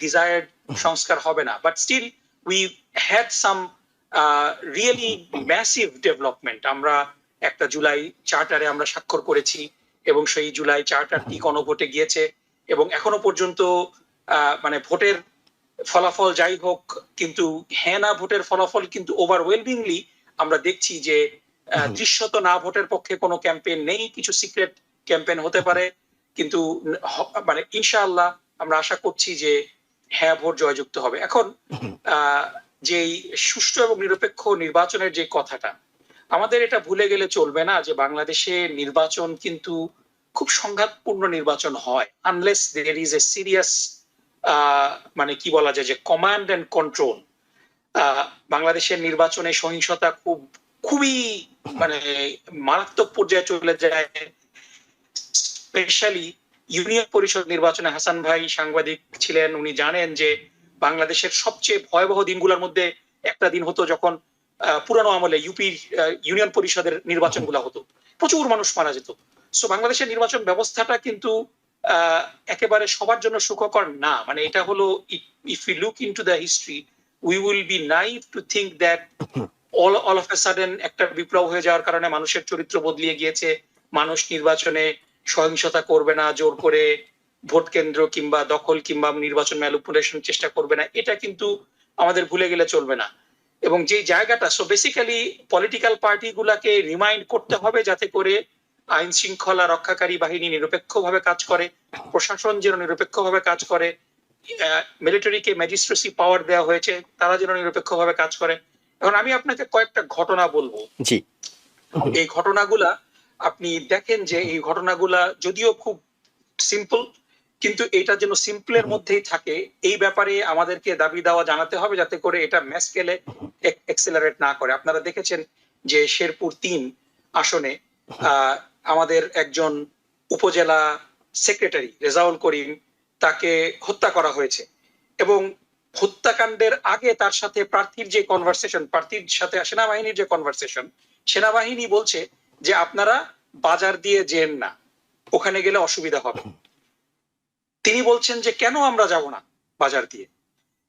Speaker 3: ডিজায়ার্ড সংস্কার হবে না। But still we had some really massive development. আমরা একটা জুলাই চার্টারে আমরা স্বাক্ষর করেছি, এবং সেই জুলাই চার্টারটি গণভোটে গিয়েছে, এবং এখনো পর্যন্ত মানে ভোটের ফলাফল যাই হোক, কিন্তু হ্যাঁ না ভোটের ফলাফল কিন্তু ওভারওয়েলমিংলি আমরা দেখছি যে দৃশ্যত না ভোটের পক্ষে কোনো ক্যাম্পেইন নেই, কিছু সিক্রেট ক্যাম্পেইন হতে পারে, কিন্তু মানে ইনশাআল্লাহ আমরা আশা করছি যে হ্যাঁ ভোট জয়যুক্ত হবে। এখন যে সুষ্ঠু এবং নিরপেক্ষ নির্বাচনের যে কথাটা, আমাদের এটা ভুলে গেলে চলবে না যে বাংলাদেশে নির্বাচন কিন্তু খুব সংঘাতপূর্ণ নির্বাচন হয় unless there is a serious মানে কি বলা যায় যে কমান্ড এন্ড কন্ট্রোল। বাংলাদেশের নির্বাচনে সহিংসতা খুবই মানে মারাত্মক পর্যায়ে চলে যায়। স্পেশালি ইউনিয়ন পরিষদ নির্বাচনে হাসান ভাই সাংবাদিক ছিলেন, উনি জানেন যে বাংলাদেশের সবচেয়ে ভয়াবহ দিনগুলোর মধ্যে একটা দিন হতো যখন পুরানো আমলে ইউপির ইউনিয়ন পরিষদের নির্বাচনগুলো হতো, প্রচুর মানুষ মারা যেত। সো বাংলাদেশের নির্বাচন ব্যবস্থাটা কিন্তু একেবারে সবার জন্য সুখকর না। মানে এটা হলো, if you look into the history, we will be naive to think that all of a sudden একটা বিপ্লব হয়ে যাওয়ার কারণে মানুষের চরিত্র বদলিয়ে গিয়েছে, মানুষ নির্বাচনে সহিংসতা করবে না, জোর করে ভোট কেন্দ্র কিংবা দখল কিংবা নির্বাচন ম্যানিপুলেশন চেষ্টা করবে না, এটা কিন্তু আমাদের ভুলে গেলে চলবে না। এবং যে জায়গাটা, সো বেসিক্যালি পলিটিক্যাল পার্টি গুলাকে রিমাইন্ড করতে হবে যাতে করে আইন শৃঙ্খলা রক্ষাকারী বাহিনী নিরপেক্ষভাবে কাজ করে, প্রশাসন যেন নিরপেক্ষভাবে কাজ করে, মিলিটারিকে ম্যাজিস্ট্রেসি পাওয়ার দেওয়া হয়েছে, তারা যেন নিরপেক্ষভাবে কাজ করে। এখন আমি আপনাকে কয়েকটা ঘটনা বলবো।
Speaker 1: জি,
Speaker 3: এই ঘটনাগুলা আপনি দেখেন যে এই ঘটনাগুলা যদিও খুব সিম্পল, কিন্তু এটা যেন সিম্পলের মধ্যেই থাকে, এই ব্যাপারে আমাদেরকে দাবি দাওয়া জানাতে হবে যাতে করে এটা ম্যাস স্কেলে এক্সেলারেট না করে। আপনারা দেখেছেন যে শেরপুর ৩ আসনে আমাদের একজন উপজেলা সেক্রেটারি রেজাউল করিম, তাকে হত্যা করা হয়েছে, এবং হত্যাকাণ্ডের আগে তার সাথে প্রার্থীর যে কনভারসেশন, প্রার্থীর সাথে সেনাবাহিনীর যে কনভারসেশন, সেনাবাহিনী বলছে যে আপনারা বাজার দিয়ে যেন না, ওখানে গেলে অসুবিধা হবে। তিনি বলছেন যে কেন আমরা যাব না বাজার দিয়ে।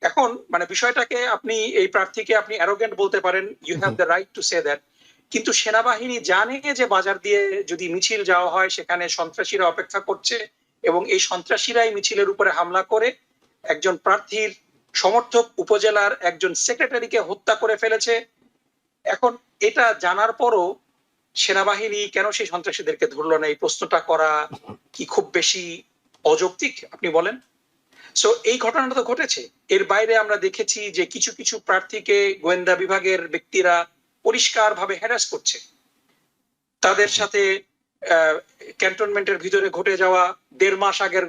Speaker 3: এখন মানে বিষয়টাকে আপনি এই প্রার্থীকে আপনি অ্যারোগেন্ট বলতে পারেন, you have the right to say that, কিন্তু সেনাবাহিনী জানে যে বাজার দিয়ে যদি মিছিল যাওয়া হয় সেখানে সন্ত্রাসীরা অপেক্ষা করছে, এবং এই সন্ত্রাসীরাই মিছিলের উপরে হামলা করে একজন প্রার্থীর সমর্থক উপজেলার একজন সেক্রেটারিকে হত্যা করে ফেলেছে। এখন এটা জানার পরও সেনাবাহিনী কেন সেই সন্ত্রাসীদেরকে ধরলো না, এই প্রশ্নটা করা কি খুব বেশি অযৌক্তিক আপনি বলেন? সো এই ঘটনাটা তো ঘটেছে। এর বাইরে আমরা দেখেছি যে কিছু কিছু প্রার্থীকে গোয়েন্দা বিভাগের ব্যক্তিরা পরিষ্কারভাবে হ্যারাস করছে, তাদের সাথে ক্যান্টনমেন্টের ভিতরে ঘটে যাওয়া 1.5 মাস আগের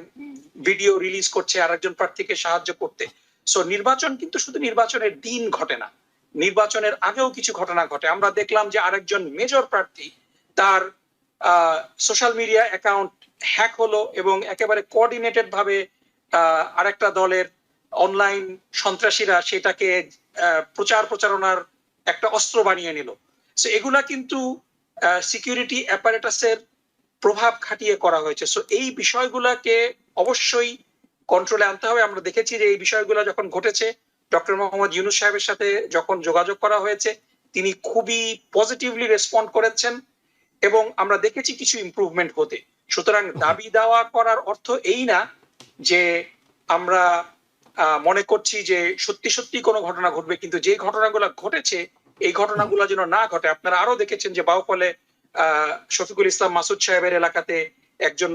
Speaker 3: ভিডিও রিলিজ করছে আরেকজন প্রার্থীকে সাহায্য করতে। সো নির্বাচন কিন্তু শুধু নির্বাচনের দিন ঘটে না, নির্বাচনের আগেও কিছু ঘটনা ঘটে। আমরা দেখলাম যে আরেকজন মেজর প্রার্থী, তার সোশ্যাল মিডিয়া অ্যাকাউন্ট হ্যাক হলো, এবং একেবারে কোঅর্ডিনেটেড ভাবে আরেকটা দলের অনলাইন সন্ত্রাসীরা সেটাকে প্রচারণার একটা অস্ত্র বানিয়ে নিল। সো এগুলা কিন্তু সিকিউরিটি অ্যাপারেটাসের প্রভাব খাটিয়ে করা হয়েছে। সো এই বিষয়গুলাকে অবশ্যই কন্ট্রোলে আনতে হবে। আমরা দেখেছি যে এই বিষয়গুলো যখন ঘটেছে, ডক্টর মোহাম্মদ ইউনূস সাহেবের সাথে যখন যোগাযোগ করা হয়েছে, তিনি খুবই পজিটিভলি রেসপন্ড করেছেন, এবং আমরা দেখেছি কিছু ইমপ্রুভমেন্ট হতে। সুতরাং দাবি দাওয়া করার অর্থ এই না যে আমরা মনে করছি যে সত্যি সত্যি কোনো ঘটনা ঘটবে, কিন্তু যে ঘটনাগুলো ঘটেছে এই ঘটনাগুলো যেন না ঘটে। আপনারা আরো দেখেছেন যে বাউফলে শফিকুল ইসলাম মাসুদ সাহেবের এলাকাতে একজন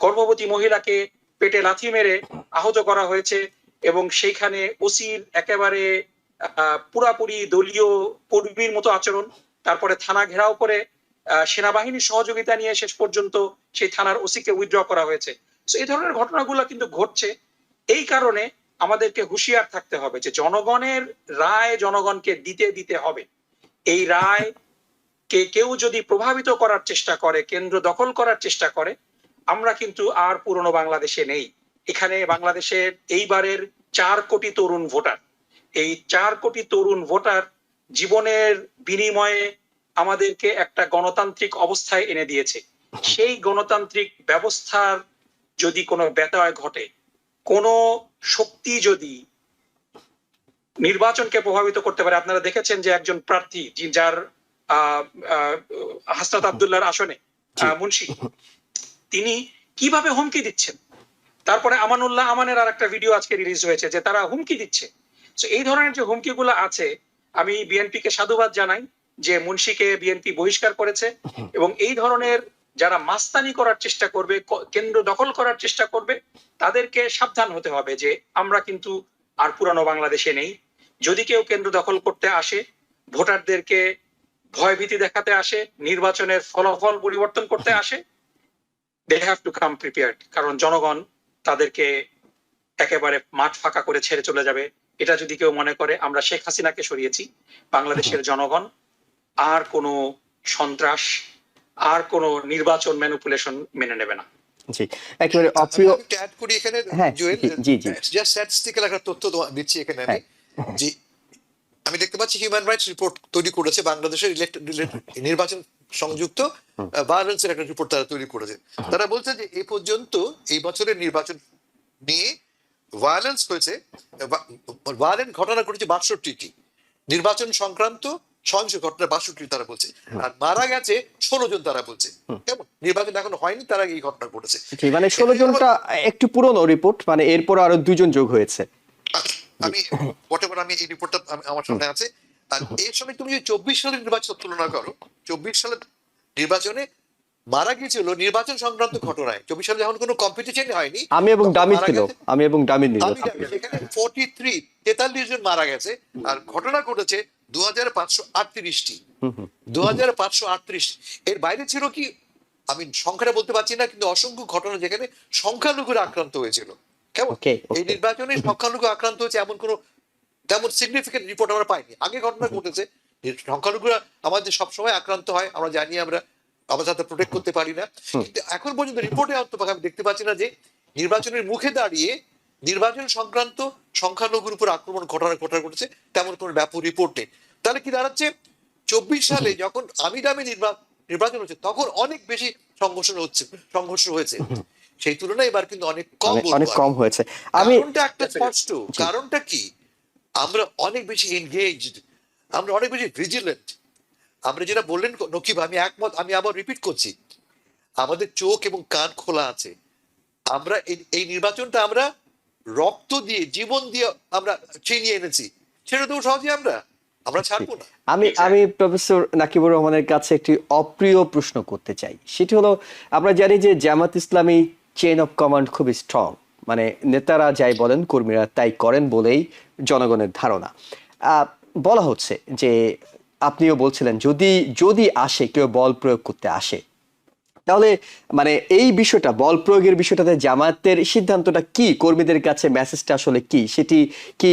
Speaker 3: গর্ভবতী মহিলাকে পেটে লাথি মেরে আহত করা হয়েছে, এবং সেইখানে ওসির একেবারে পুরাপুরি দলীয় কর্মীর মতো আচরণ, তারপরে থানা ঘেরাও করে সেনাবাহিনীর সহযোগিতা নিয়ে শেষ পর্যন্ত সেই থানার ওসিকে উইথড্র করা হয়েছে। তো এই ধরনের ঘটনাগুলো কিন্তু ঘটছে। এই কারণে আমাদেরকে হুঁশিয়ার থাকতে হবে যে জনগণের রায় জনগণকে দিতে দিতে হবে। এই রায় কেউ যদি প্রভাবিত করার চেষ্টা করে, কেন্দ্র দখল করার চেষ্টা করে, আমরা কিন্তু আর পুরনো বাংলাদেশে নেই। এখানে বাংলাদেশের এইবারের 4 কোটি তরুণ ভোটার, এই 4 কোটি তরুণ ভোটার জীবনের বিনিময়ে আমাদেরকে একটা গণতান্ত্রিক অবস্থায় এনে দিয়েছে। সেই গণতান্ত্রিক ব্যবস্থার যদি কোনো ব্যত্যয় ঘটে, কোনো শক্তি যদি নির্বাচনকে প্রভাবিত করতে পারে, আপনারা দেখেছেন যে একজন প্রার্থী যার হাসনাত আব্দুল্লাহর আসনে মুন্সি, তিনি কিভাবে হুমকি দিচ্ছেন। তারপরে আমানুল্লাহ আমানের আর একটা ভিডিও আজকে রিলিজ হয়েছে যে তারা হুমকি দিচ্ছে। তো এই ধরনের যে হুমকিগুলো আছে, আমি বিএনপিকে সাধুবাদ জানাই যে মুন্সিকে বিএনপি বহিষ্কার করেছে, এবং এই ধরনের যারা মাস্তানি করার চেষ্টা করবে, কেন্দ্র দখল করার চেষ্টা করবে, তাদেরকে সাবধান হতে হবে যে আমরা কিন্তু আর পুরানো বাংলাদেশে নেই। যদি কেউ কেন্দ্র দখল করতে আসে, ভোটারদেরকে ভয়ভীতি দেখাতে আসে, নির্বাচনের ফলাফল পরিবর্তন করতে আসে, they have to come prepared, কারণ জনগণ তাদেরকে একেবারে মাঠ ফাঁকা করে ছেড়ে চলে যাবে। এটা যদি কেউ মনে করে আমরা শেখ হাসিনাকে সরিয়েছি, বাংলাদেশের জনগণ আর কোনো সন্ত্রাস, আর কোনো নির্বাচন ম্যানিপুলেশন মেনে নেবে না।
Speaker 1: জি, একেবারে অপ্রিয়।
Speaker 2: আমি একটু add করি এখানে,
Speaker 1: হ্যাঁ,
Speaker 2: জুয়েল,
Speaker 1: জি জি
Speaker 2: জাস্ট স্ট্যাটিস্টিক্যাল একটা তথ্য দিচ্ছি এখানে আমি,
Speaker 1: হ্যাঁ।
Speaker 2: যে আমি দেখতে পাচ্ছি হিউম্যান রাইটস রিপোর্ট তৈরি করেছে বাংলাদেশের নির্বাচন সংযুক্ত ভায়োলেন্সের একটা রিপোর্ট তারা তৈরি করেছে। তারা বলছে যে এই পর্যন্ত এই বছরের নির্বাচন নিয়ে ভায়োলেন্স হয়েছে, ভায়োলেন্ট ঘটনা ঘটেছে 62টি, নির্বাচন সংক্রান্ত সহিংস ঘটনা 62টি তারা বলছে, আর মারা গেছে 16 জন তারা বলছে। কেমন, নির্বাচন এখন হয়নি, তারা এই ঘটনা ঘটেছে।
Speaker 1: জি, মানে 16 জনটা একটু পুরনো রিপোর্ট, মানে এরপর আরো 2 জন যোগ হয়েছে।
Speaker 2: আমি হোয়াটএভার, আমি এই রিপোর্টটা আমার সামনে আছে। আর এর সঙ্গে তুমি যদি 24 সালের নির্বাচন তুলনা করো, 24 সালের নির্বাচনে মারা গিয়েছিল নির্বাচন সংক্রান্ত ঘটনায়, 24 সালে যখন কোনো কম্পিটিশন হয়নি,
Speaker 1: আমি এবং
Speaker 2: তখন
Speaker 1: ডামির
Speaker 2: মারা
Speaker 1: ছিল,
Speaker 2: গেছে-
Speaker 1: আমি এবং ডামির
Speaker 2: আমি
Speaker 1: নির্বাচন।
Speaker 2: জানি, সেখানে 43 জন মারা গেছে, আর ঘটনা ঘটেছে 2538টি, 2538। এর বাইরে ছিল কি, আমি সংখ্যাটা বলতে পারছি না, কিন্তু অসংখ্য ঘটনা যেখানে সংখ্যালঘুরা আক্রান্ত হয়েছিল। কেমন,
Speaker 1: Okay, okay.
Speaker 2: এই নির্বাচনে সংখ্যালঘু আক্রান্ত হয়েছে এমন কোনো তেমন সিগনিফিকেন্ট রিপোর্ট আমরা পাইনি। আগে ঘটনা ঘটেছে, সংখ্যালঘুরা আমাদের সবসময় আক্রান্ত হয়, আমরা জানি, আমরা আমাদের সাথে প্রোটেক্ট করতে পারি না, কিন্তু এখন পর্যন্ত রিপোর্টে অন্তত আমি দেখতে পাচ্ছি না যে নির্বাচনের মুখে দাঁড়িয়ে নির্বাচন সংক্রান্ত সংখ্যালঘুর উপর আক্রমণ ঘটনা ঘটেছে, তেমন কোনো ব্যাপক রিপোর্ট নেই। তাহলে কি দাঁড়াচ্ছে, 24 সালে যখন আমি দামি নির্বাচন হচ্ছে, তখন অনেক বেশি সংঘর্ষ হয়েছে, সেই তুলনায় এবার কিন্তু অনেক কম,
Speaker 1: অনেক কম হয়েছে। আমি
Speaker 2: কারণটা একটা স্পষ্ট, কারণটা কি, আমরা অনেক বেশি এনগেজড, আমরা অনেক বেশি ভিজিলেন্ট। আমরা যেটা বললেন নকিব, আমি একমত, আমি আবার রিপিট করছি, আমাদের চোখ এবং কান খোলা আছে। আমরা এই নির্বাচনটা আমরা রক্ত দিয়ে, জীবন দিয়ে আমরা ছিনিয়ে এনেছি, সেটা তো সহজে আমরা ছাড়বো না।
Speaker 1: আমি প্রফেসর নাকিবুর রহমানের কাছে একটি অপ্রিয় প্রশ্ন করতে চাই। সেটি হলো, আমরা জানি যে Jamaat Islami chain of command খুব স্ট্রং, মানে নেতারা যাই বলেন কর্মীরা তাই করেন বলেই জনগণের ধারণা। বলা হচ্ছে যে, আপনিও বলছিলেন, যদি আসে কেউ বল প্রয়োগ করতে আসে, তাহলে মানে এই বিষয়টা, বল প্রয়োগের বিষয়টাতে জামায়াতের সিদ্ধান্তটা কি, কর্মীদের কাছে মেসেজটা আসলে কি, সেটি কি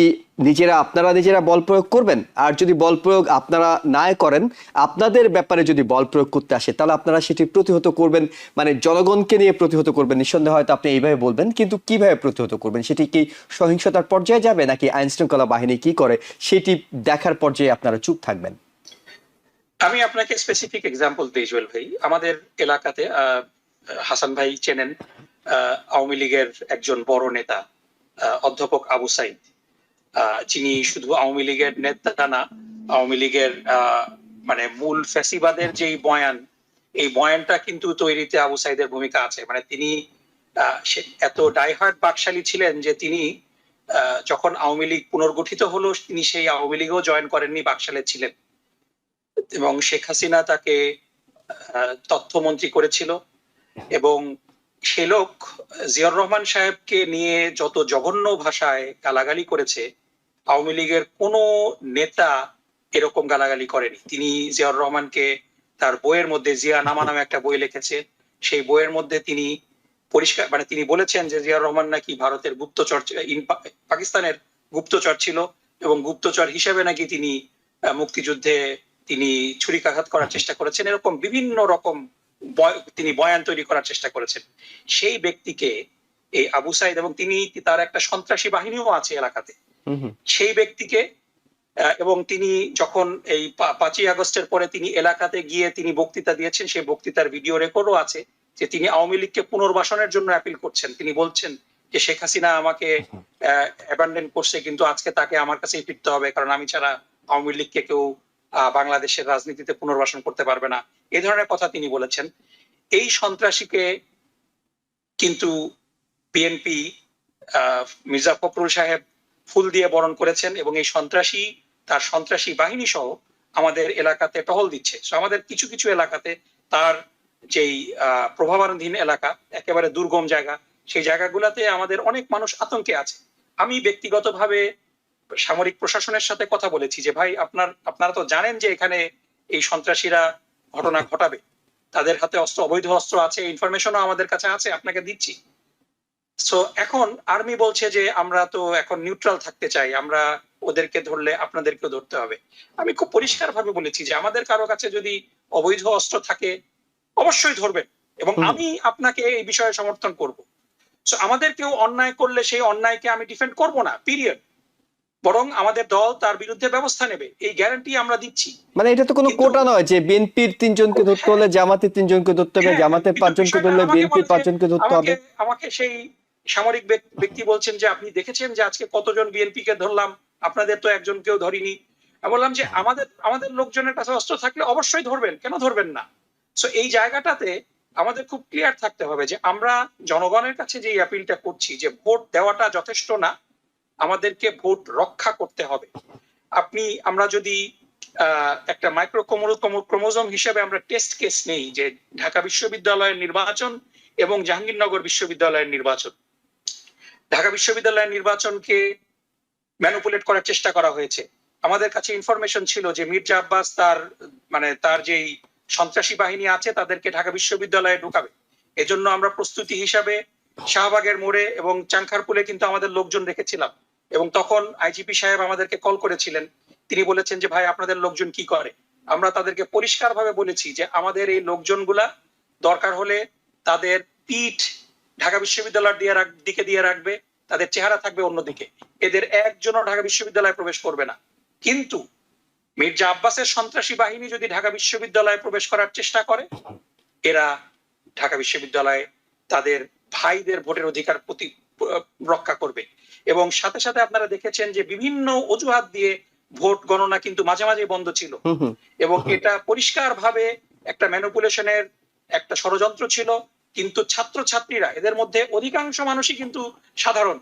Speaker 1: আপনারা নিজেরা বল প্রয়োগ করবেন? আর যদি বল প্রয়োগ আপনারা না করেন, আপনাদের ব্যাপারে যদি বল প্রয়োগ করতে আসে, তাহলে আপনারা সেটি প্রতিহত করবেন, মানে জনগণকে নিয়ে প্রতিহত করবেন। নিঃসন্দেহে হয়তো আপনি এইভাবে বলবেন, কিন্তু কিভাবে প্রতিহত করবেন? সেটি কি সহিংসতার পর্যায়ে যাবে, নাকি আইন শৃঙ্খলা বাহিনী কি করে সেটি দেখার পর্যায়ে আপনারা চুপ থাকবেন?
Speaker 3: আমি আপনাকে স্পেসিফিক এক্সাম্পল দিই জুয়েল ভাই। আমাদের এলাকাতে হাসান ভাই চেনেন, আওয়ামী লীগের একজন বড় নেতা অধ্যাপক আবু সাইদ, যিনি শুধু আওয়ামী লীগের নেতা না, আওয়ামী লীগের মানে মূল ফ্যাসিবাদের যেই বয়ান, এই বয়ানটা কিন্তু তৈরিতে আবু সাইদের ভূমিকা আছে। মানে তিনি এত ডাইহার্ট বাকশালী ছিলেন যে তিনি যখন আওয়ামী লীগ পুনর্গঠিত হলো, তিনি সেই আওয়ামী লীগও জয়েন করেননি, বাকশালে ছিলেন, এবং শেখ হাসিনা তাকে তথ্যমন্ত্রী করেছিল। এবং সে লোক জিয়াউর রহমান সাহেবকে নিয়ে যত জঘন্য ভাষায় গালাগালি করেছে, আওয়ামী লীগের কোনো নেতা এরকম গালাগালি করেনি। তিনি জিয়াউর রহমানকে তার বইয়ের মধ্যে জিয়া নামা নামে একটা বই লিখেছে, সেই বইয়ের মধ্যে তিনি পরিষ্কার মানে তিনি বলেছেন যে জিয়াউর রহমান নাকি ভারতের গুপ্তচর পাকিস্তানের গুপ্তচর ছিল এবং গুপ্তচর হিসেবে নাকি তিনি মুক্তিযুদ্ধে তিনি ছুরিকাঘাত করার চেষ্টা করেছেন, এরকম বিভিন্ন রকম তিনি বয়ান তৈরি করার চেষ্টা করেছেন। সেই ব্যক্তিকে এই আবু সাইদ, এবং তিনি তার একটা সন্ত্রাসী বাহিনীও আছে এলাকাতে, সেই ব্যক্তিকে এবং তিনি যখন এই 5ই আগস্টের পরে তিনি এলাকাতে গিয়ে তিনি বক্তৃতা দিয়েছেন, সেই বক্তৃতার ভিডিও রেকর্ডও আছে যে তিনি আওয়ামী লীগকে পুনর্বাসনের জন্য অ্যাপিল করছেন। তিনি বলছেন যে শেখ হাসিনা আমাকে অ্যাবান্ডন করছে, কিন্তু আজকে তাকে আমার কাছেই ফিরতে হবে, কারণ আমি ছাড়া আওয়ামী লীগকে কেউ বাংলাদেশের রাজনীতিতে পুনর্বাসন করতে পারবে না, এই ধরনের কথা তিনি বলেছেন। এই সন্ত্রাসীকে কিন্তু বিএনপি মির্জা ফখরুল সাহেব ফুল দিয়ে বরণ করেছেন এবং এই সন্ত্রাসী তার সন্ত্রাসী বাহিনী সহ আমাদের এলাকাতে টহল দিচ্ছে। আমাদের কিছু কিছু এলাকাতে তার যেই প্রভাবাধীন এলাকা, একেবারে দুর্গম জায়গা, সেই জায়গাগুলোতে আমাদের অনেক মানুষ আতঙ্কে আছে। আমি ব্যক্তিগতভাবে সামরিক প্রশাসনের সাথে কথা বলেছি যে ভাই আপনারা তো জানেন যে এখানে এই সন্ত্রাসীরা ঘটনা ঘটাবে, তাদের হাতে অস্ত্র, অবৈধ অস্ত্র আছে, ইনফরমেশনও আমাদের কাছে আছে, আপনাকে দিচ্ছি। সো এখন আর্মি বলছে যে আমরা তো এখন নিউট্রাল থাকতে চাই, আমরা ওদেরকে ধরলে আপনাদেরকেও ধরতে হবে। আমি খুব পরিষ্কার ভাবে বলেছি যে আমাদের কারো কাছে যদি অবৈধ অস্ত্র থাকে অবশ্যই ধরবেন এবং আমি আপনাকে এই বিষয়ে সমর্থন করব। সো আমাদের কেউ অন্যায় করলে সেই অন্যায়কে আমি ডিফেন্ড করব না, পিরিয়ড, বরং আমাদের দল তার বিরুদ্ধে ব্যবস্থা নেবে, এই গ্যারান্টি আমরা দিচ্ছি।
Speaker 1: মানে এটা তো কোনো কোটা নয় যে বিএনপির 3 জনকে ধরতে হলে জামাতের 3 জনকে ধরতে হবে, জামাতের 5 জনকে ধরলে বিএনপির 5 জনকে ধরতে হবে।
Speaker 3: আমাকে সেই সামরিক ব্যক্তি বলছেন যে আপনি দেখেছেন যে আজকে কতজন বিএনপি কে ধরলাম, আপনাদের তো একজনকেও ধরিনি। আমি বললাম যে আমাদের লোকজনের কাছে অস্ত্র থাকলে অবশ্যই ধরবেন, কেন ধরবেন না? সো এই জায়গাটাতে আমাদের খুব ক্লিয়ার থাকতে হবে যে আমরা জনগণের কাছে যে অ্যাপিলটা করছি যে ভোট দেওয়াটা যথেষ্ট না, আমাদেরকে ভোট রক্ষা করতে হবে। আমরা যদি একটা মাইক্রো ক্রোমোজোম হিসেবে আমরা টেস্ট কেস নেই যে ঢাকা বিশ্ববিদ্যালয়ের নির্বাচন এবং জাহাঙ্গীরনগর বিশ্ববিদ্যালয়ের নির্বাচন, ঢাকা বিশ্ববিদ্যালয়ের নির্বাচনকে ম্যানিপুলেট করার চেষ্টা করা হয়েছে। আমাদের কাছে ইনফরমেশন ছিল যে মির্জা আব্বাস তার যেই সন্ত্রাসী বাহিনী আছে তাদেরকে ঢাকা বিশ্ববিদ্যালয়ে ঢুকাবে। এজন্য আমরা প্রস্তুতি হিসাবে শাহবাগের মোড়ে এবং চাংখারপুলে কিন্তু আমাদের লোকজন রেখেছিলাম এবং তখন আইজিপি সাহেব আমাদেরকে কল করেছিলেন। তিনি বলেছেন যে ভাই আপনাদের লোকজন কি করে? আমরা তাদেরকে পরিষ্কার ভাবে বলেছি যে আমাদের এই লোকজনগুলা দরকার হলে তাদের পিঠ ঢাকা বিশ্ববিদ্যালয়ের দিকে দিয়ে রাখবে, তাদের চেহারা থাকবে অন্যদিকে, এদের একজনও ঢাকা বিশ্ববিদ্যালয়ে প্রবেশ করবে না। কিন্তু মির্জা আব্বাসের সন্ত্রাসী বাহিনী যদি ঢাকা বিশ্ববিদ্যালয়ে প্রবেশ করার চেষ্টা করে, এরা ঢাকা বিশ্ববিদ্যালয়ে তাদের ভাইদের ভোটের অধিকার রক্ষা করবে। এবং সাথে সাথে আপনারা দেখেছেন যে বিভিন্ন অজুহাত দিয়ে ভোট গণনা কিন্তু মাঝে মাঝে বন্ধ ছিল এবং এটা পরিষ্কার ভাবে একটা ম্যানিপুলেশনের একটা ষড়যন্ত্র ছিল। কিন্তু ছাত্রছাত্রীরা, এদের মধ্যে অধিকাংশ মানুষই কিন্তু সাধারণ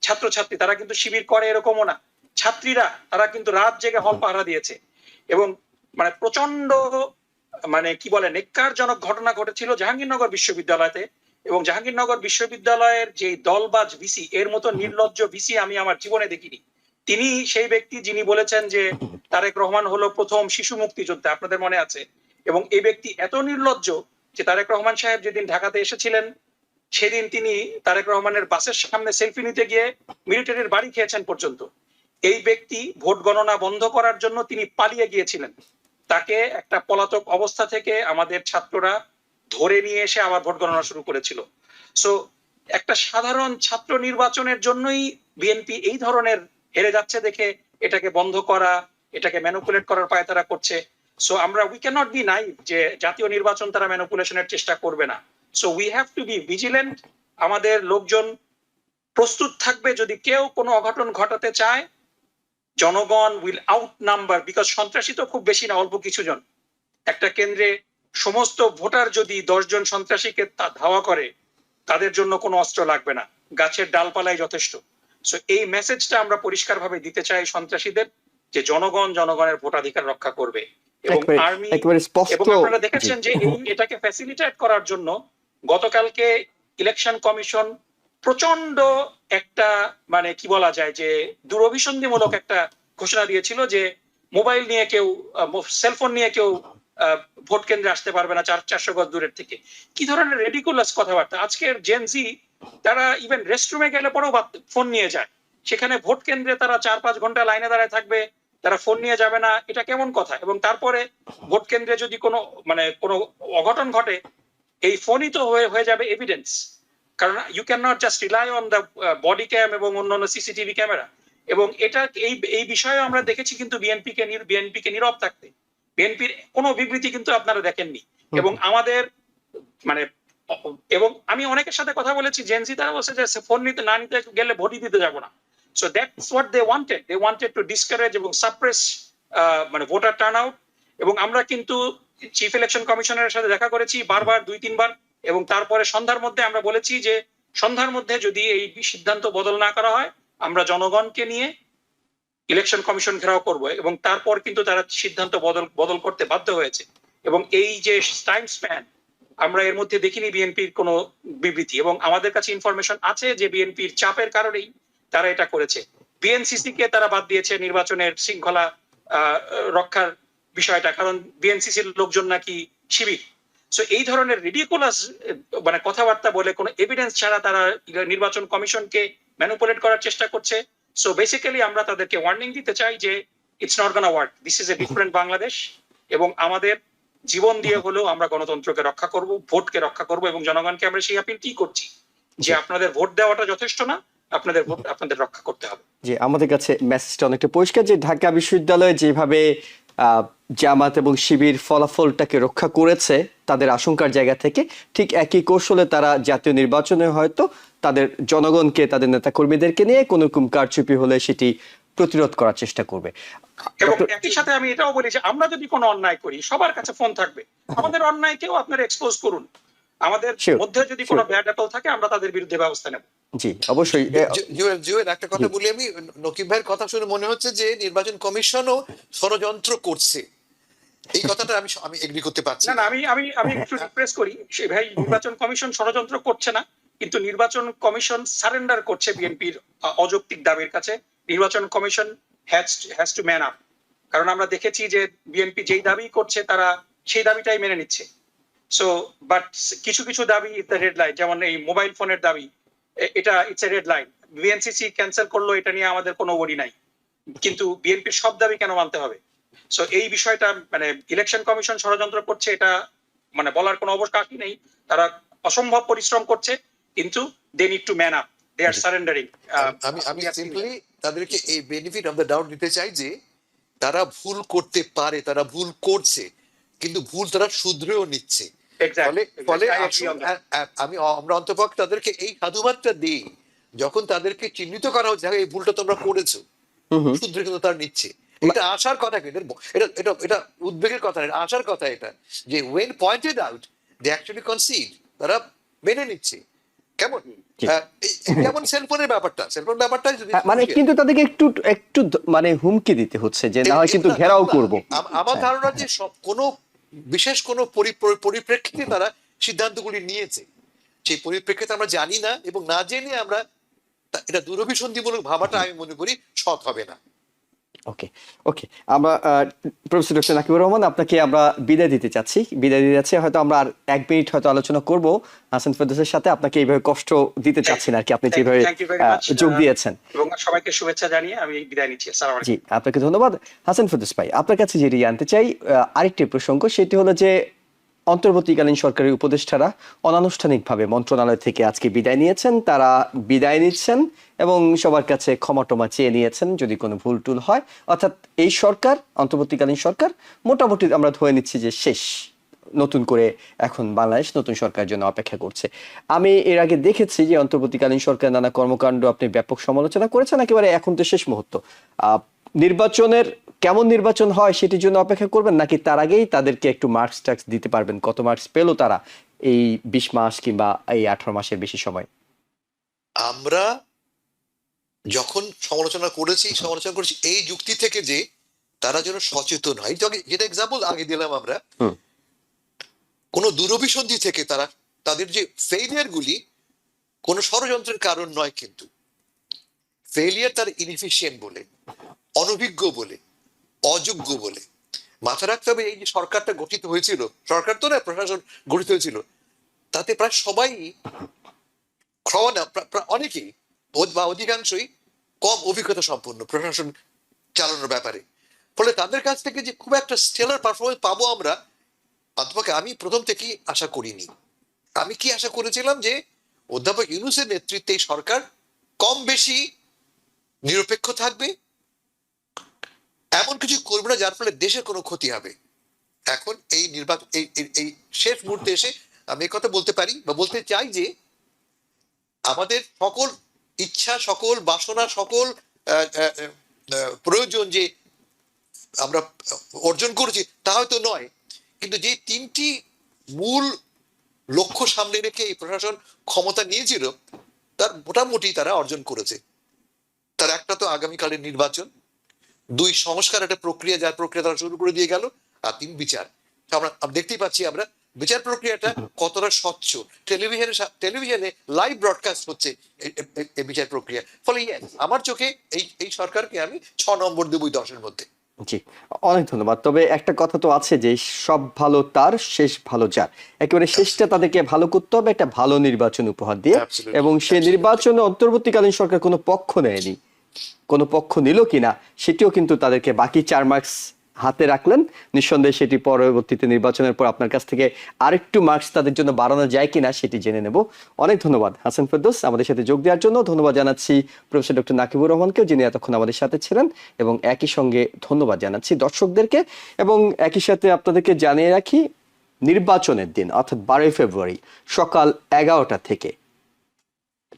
Speaker 3: ছাত্রছাত্রী, তারা কিন্তু শিবির করে এরকমও না। ছাত্রীরা তারা কিন্তু রাত জেগে হল পাহারা দিয়েছে এবং মানে প্রচন্ড কি বলে নেক্কারজনক ঘটনা ঘটেছিল জাহাঙ্গীরনগর বিশ্ববিদ্যালয়তে। এবং জাহাঙ্গীরনগর বিশ্ববিদ্যালয়ের যে দলবাজ ভিসি, এর মতো নির্লজ্জ ভিসি আমি আমার জীবনে দেখিনি। তিনি সেই ব্যক্তি যিনি বলেছেন যে তারেক রহমান হলো প্রথম শিশু মুক্তিযোদ্ধা, আপনাদের মনে আছে। এবং এই ব্যক্তি এত নির্লজ্জ যে তারেক রহমান সাহেব যেদিন ঢাকাতে এসেছিলেন সেদিন তিনি তারেক রহমানের বাসের সামনে সেলফি নিতে গিয়ে মিলিটারির বাড়ি খেয়েছেন পর্যন্ত। এই ব্যক্তি ভোট গণনা বন্ধ করার জন্য তিনি পালিয়ে গিয়েছিলেন, তাকে একটা পলাতক অবস্থা থেকে আমাদের ছাত্ররা ধরে নিয়ে এসে আবার ভোট গণনা শুরু করেছিল। সো একটা সাধারণ ছাত্র নির্বাচনের জন্যই বিএনপি এই ধরনের হেরে যাচ্ছে দেখে এটাকে বন্ধ করা, এটাকে ম্যানিপুলেট করার পায়তারা করছে। সো আমরা we can not be naive যে জাতীয় নির্বাচন তারা ম্যানিপুলেশনের চেষ্টা করবে না। So we have to be vigilant. আমাদের লোকজন প্রস্তুত থাকবে, যদি কেউ কোনো অঘটন ঘটাতে চায় জনগণ উইল আউট নাম্বার, বিকজ সন্ত্রাসী তো খুব বেশি না, অল্প কিছু জন। একটা কেন্দ্রে সমস্ত ভোটার যদি 10 জন সন্ত্রাসীকে ধাওয়া করে, তাদের জন্য কোনো অস্ত্র লাগবে না, গাছের ডালপালাই যথেষ্ট। সো এই মেসেজটা আমরা পরিষ্কারভাবে দিতে চাই সন্ত্রাসীদের যে জনগণের ভোটাধিকার রক্ষা করবে। এবং আর্মি, এবং আপনারা দেখেছেন যে এটাকে ফ্যাসিলিটেট করার জন্য গতকালকে ইলেকশন কমিশন প্রচন্ড একটা মানে কি বলা যায় যে দুরভিসন্ধিমূলক একটা ঘোষণা দিয়েছিল যে মোবাইল নিয়ে কেউ সেলফোন নিয়ে কেউ ভোট কেন্দ্রে আসতে পারবে না 400 গজ দূরের থেকে। কি ধরনের রেডিকুলাস কথাবার্তা! আজকের জেনজি তারা ইভেন রেস্টরুমে গেলে পরেও ফোন নিয়ে যায়, সেখানে ভোট কেন্দ্রে তারা 4-5 ঘন্টা লাইনে দাঁড়ায় থাকবে, তারা ফোন নিয়ে যাবে না, এটা কেমন কথা? এবং তারপরে ভোট কেন্দ্রে যদি কোনো অঘটন ঘটে, এই ফোনই তো হয়ে যাবে এভিডেন্স। কারণ you can not just rely on the body cam এবং অন্যান্য সিসিটিভি ক্যামেরা। এবং এটা এই বিষয়ে আমরা দেখেছি কিন্তু বিএনপিকে নীরব থাকতে। বিএনপির কোনো বিবৃতি কিন্তু আপনারা দেখেননি। এবং আমাদের মানে এবং আমি অনেকের সাথে কথা বলেছি, জেনজি তারা বলছে যে ফোন নিতে গেলে ভোটই দিতে যাব না। So that's what they wanted to discourage এবং সাপ্রেস মানে ভোটার টার্ন আউট। এবং আমরা কিন্তু চিফ ইলেকশন কমিশনারের সাথে দেখা করেছি বারবার 2-3 বার, এবং তারপরে সন্ধ্যার মধ্যে আমরা বলেছি যে সন্ধ্যার মধ্যে যদি এই সিদ্ধান্ত বদল না করা হয়, আমরা জনগণকে নিয়ে ইলেকশন কমিশন ঘেরাও করব। এবং তারপর কিন্তু তারা সিদ্ধান্ত বদল করতে বাধ্য হয়েছে। এবং এই যে টাইম স্প্যান, আমরা এর মধ্যে দেখিনি বিএনপির কোনো বিবৃতি, এবং আমাদের কাছে ইনফরমেশন আছে যে বিএনপির চাপের কারণেই তারা এটা করেছে। বিএনসিসি কে তারা বাদ দিয়েছে নির্বাচনের শৃঙ্খলা রক্ষার বিষয়টা, কারণ বিএনসিসির লোকজন নাকি শিবির। সো এই ধরনের রিডিকুলাস মানে কথাবার্তা বলে কোনো এভিডেন্স ছাড়া তারা নির্বাচন কমিশনকে ম্যানিপুলেট করার চেষ্টা করছে। সো বেসিক্যালি আমরা তাদেরকে ওয়ার্নিং দিতে চাই যে it's not gonna work, this is a different Bangladesh, এবং আমাদের জীবন দিয়ে হলেও আমরা গণতন্ত্রকে রক্ষা করব, ভোটকে রক্ষা করব, এবং জনগণকে আমরা সেই আপিল কি করছি যে আপনাদের ভোট দেওয়াটা যথেষ্ট না, আপনাদের ভোট আপনাদের রক্ষা করতে হবে।
Speaker 1: যে আমাদের কাছে মেসেজটা অনেকটা পরিষ্কার যে ঢাকা বিশ্ববিদ্যালয়ে যেভাবে জামাত এবং শিবির ফলাফলটাকে রক্ষা করেছে তাদের আশঙ্কার জায়গা থেকে, ঠিক একই কৌশলে তারা জাতীয় নির্বাচনে হয়তো তাদের জনগণকে, তাদের নেতাকর্মীদেরকে নিয়ে কোনো রকম কারচুপি হলে সেটি প্রতিরোধ করার চেষ্টা করবে।
Speaker 3: এবং একই সাথে আমি এটাও বলি যে আমরা যদি কোনো অন্যায় করি, সবার কাছে ফোন থাকবে, আমাদের অন্যায়কেও আপনারা এক্সপোজ করুন, আমাদের মধ্যে যদি কোনো ব্যাড অ্যাপল থাকে আমরা তাদের বিরুদ্ধে ব্যবস্থা নেব।
Speaker 1: জি অবশ্যই।
Speaker 2: জুয়েল, একটা কথা বলি আমি, নকিব ভাইয়ের কথা শুনে মনে হচ্ছে যে নির্বাচন কমিশনও ষড়যন্ত্র করছে, এই কথাটা আমি এগ্রি করতে পারছি
Speaker 3: না, আমি একটু রিপ্রেস করি, সেই ভাই নির্বাচন কমিশন ষড়যন্ত্র করছে না, কিন্তু নির্বাচন কমিশন সারেন্ডার করছে বিএনপির অযৌক্তিক দাবির কাছে। নির্বাচন commission has to man up, কারণ আমরা দেখেছি যে বিএনপি যেই দাবি করছে তারা সেই দাবিটাই মেনে নিচ্ছে। সো বাট কিছু কিছু দাবি ইটস রেড লাইন, যেমন এই মোবাইল ফোনের দাবি, এটা it's a red line. BNCC cancel করলো, এটা নিয়ে আমাদের কোনো ওয়ারি নাই, কিন্তু বিএনপির সব দাবি কেন মানতে হবে? সো এই বিষয়টা মানে ইলেকশন কমিশন ষড়যন্ত্র করছে, এটা মানে বলার কোনো অবকাশই নেই। তারা অসম্ভব পরিশ্রম করছে, কিন্তু they need to man up, they are surrendering.
Speaker 2: আমি সিম্পলি তাদেরকে এই বেনিফিট অফ দ্য ডাউট দিতে চাই যে তারা ভুল করতে পারে, তারা ভুল করছে, কিন্তু ভুল তারা শুধরেও নিচ্ছে। ফলে আমরা অন্তপক্ষে তাদেরকে এই সাধুবাদটা দিই, যখন তাদেরকে চিহ্নিত করা হচ্ছে এই ভুলটা তোমরা করেছো, শুধরে কিন্তু তারা নিচ্ছে। এটা আসার কথা, এটা উদ্বেগের কথা, এটা আসার কথা, এটা যে when pointed out they actually concede, তারা মেনে নিচ্ছে। কেমন যেমন সেলফোনের ব্যাপারটা
Speaker 1: মানে কিন্তু তাদেরকে একটু একটু মানে হুমকি দিতে হচ্ছে যে না হয় কিন্তু ঘেরাও করব।
Speaker 2: আমার ধারণা যে সব কোনো বিশেষ কোনো পরিপ্রেক্ষিতে তারা সিদ্ধান্তগুলি নিয়েছে, সেই পরিপ্রেক্ষিতে আমরা জানি না, এবং না জেনে আমরা এটা দুরভিসন্ধিমূলক ভাবাটা আমি মনে করি সৎ হবে না।
Speaker 1: ওকে ওকে, আমরা প্রফেসর ডক্টর নাকিবুর রহমান, আপনাকে আমরা বিদায় দিতে যাচ্ছি। হয়তো আমরা আর 1 মিনিট হয়তো আলোচনা করব হাসান ফেরদৌসের সাথে। আপনাকে এইভাবে কষ্ট দিতে চাচ্ছি না আর কি, আপনি যেভাবে যোগ দিয়েছেন,
Speaker 3: এবং সবাইকে শুভেচ্ছা জানিয়ে আমি বিদায় নিচ্ছি। আসসালামু আলাইকুম।
Speaker 1: জি আপনাকে ধন্যবাদ। হাসান ফেরদৌস ভাই, আপনার কাছে যেটি জানতে চাই আরেকটি প্রসঙ্গ, সেটি হলো যে অন্তর্বর্তীকালীন সরকারের উপদেষ্টারা অনানুষ্ঠানিকভাবে মন্ত্রণালয় থেকে আজকে বিদায় নিয়েছেন, তারা বিদায় নিচ্ছেন এবং সবার কাছে ক্ষমা টমা চেয়ে নিয়েছেন যদি কোনো ভুল টুল হয়। অর্থাৎ এই সরকার, অন্তর্বর্তীকালীন সরকার মোটামুটি আমরা ধরে নিচ্ছি যে শেষ, নতুন করে এখন বাংলাদেশ নতুন সরকারের জন্য অপেক্ষা করছে। আমি এর আগে দেখেছি যে অন্তর্বর্তীকালীন সরকার নানা কর্মকাণ্ড আপনি ব্যাপক সমালোচনা করেছেন, একেবারে এখন তো শেষ মুহূর্ত। নির্বাচনের কেমন নির্বাচন হয় সেটির জন্য অপেক্ষা করবেন, নাকি তার আগেই তাদেরকে একটু মার্কস টাক্স দিতে পারবেন? কত মার্কস পেল তারা এই 20 মাস কিংবা এই 18 মাসের বেশি সময়?
Speaker 2: আমরা যখন সমালোচনা করেছি এই যুক্তি থেকে যে তারা যেন সচেতন হয়, যেটা এক্সাম্পল আগে দিলাম আমরা, কোন দুরভিসন্ধি থেকে তারা তাদের যে ফেইলিয়ার গুলি কোনো ষড়যন্ত্রের কারণ নয়, কিন্তু ফেলিয়ার তার ইনএফিশিয়েন্ট বলে, অনভিজ্ঞ বলে, অযোগ্য বলে। মাথা রাখতে হবে এই যে সরকারটা গঠিত হয়েছিল, সরকার তো না, প্রশাসন গঠিত হয়েছিল, তাতে প্রায় সবাই অনেকেই বা অধিকাংশই কম অভিজ্ঞতা সম্পন্ন প্রশাসন চালানোর ব্যাপারে। ফলে তাদের কাছ থেকে যে খুব একটা স্টেলার পারফরমেন্স পাবো আমরা, অধ্যাপক আমি প্রথম থেকেই আশা করিনি। আমি কি আশা করেছিলাম যে অধ্যাপক ইউনূসের নেতৃত্বে এই সরকার কম বেশি নিরপেক্ষ থাকবে, এমন কিছু করবে না যার ফলে দেশের কোনো ক্ষতি হবে। এখন এই নির্বাচন এই শেষ মুহূর্তে এসে আমি এই কথা বলতে পারি বা বলতে চাই যে আমাদের সকল ইচ্ছা, সকল বাসনা, সকল প্রয়োজন যে আমরা অর্জন করেছি তা হয়তো নয়, কিন্তু যে তিনটি মূল লক্ষ্য সামনে রেখে এই প্রশাসন ক্ষমতা নিয়েছিল তার মোটামুটি তারা অর্জন করেছে। তার একটা তো আগামীকালের নির্বাচন, 2 সংস্কার একটা প্রক্রিয়া, যার প্রক্রিয়া তারা শুরু করে দিয়ে গেল, আর 3 বিচার। আমরা দেখতেই পাচ্ছি আমরা বিচার প্রক্রিয়াটা কতটা স্বচ্ছ, টেলিভিশনে লাইভ ব্রডকাস্ট হচ্ছে এই বিচার প্রক্রিয়া। ফলে আমার চোখে এই সরকারকে আমি 6 নম্বর দেবই 10-এর মধ্যে।
Speaker 1: জি, অনেক ধন্যবাদ। তবে একটা কথা তো আছে যে সব ভালো তার, শেষ ভালো যার। একেবারে শেষটা তাদেরকে ভালো করতে হবে একটা ভালো নির্বাচন উপহার দিয়ে, এবং সে নির্বাচনে অন্তর্বর্তীকালীন সরকার কোনো পক্ষ নেয়নি, কোনো পক্ষ নিল কিনা সেটিও কিন্তু তাদেরকে বাকি 4 মার্কস হাতে রাখলেন। নিঃসন্দেহে সেটি পরবর্তীতে নির্বাচনের পর আপনার কাছ থেকে আরেকটু মার্কস তাদের জন্য বাড়ানো যায় কিনা সেটি জেনে নেব। অনেক ধন্যবাদ হাসান ফেরদৌস আমাদের সাথে যোগ দেওয়ার জন্য। ধন্যবাদ জানাচ্ছি প্রফেসর ডক্টর নাকিবুর রহমানকেও, যিনি এতক্ষণ আমাদের সাথে ছিলেন, এবং একই সঙ্গে ধন্যবাদ জানাচ্ছি দর্শকদেরকে। এবং একই সাথে আপনাদেরকে জানিয়ে রাখি, নির্বাচনের দিন অর্থাৎ 12 ফেব্রুয়ারি সকাল 11টা থেকে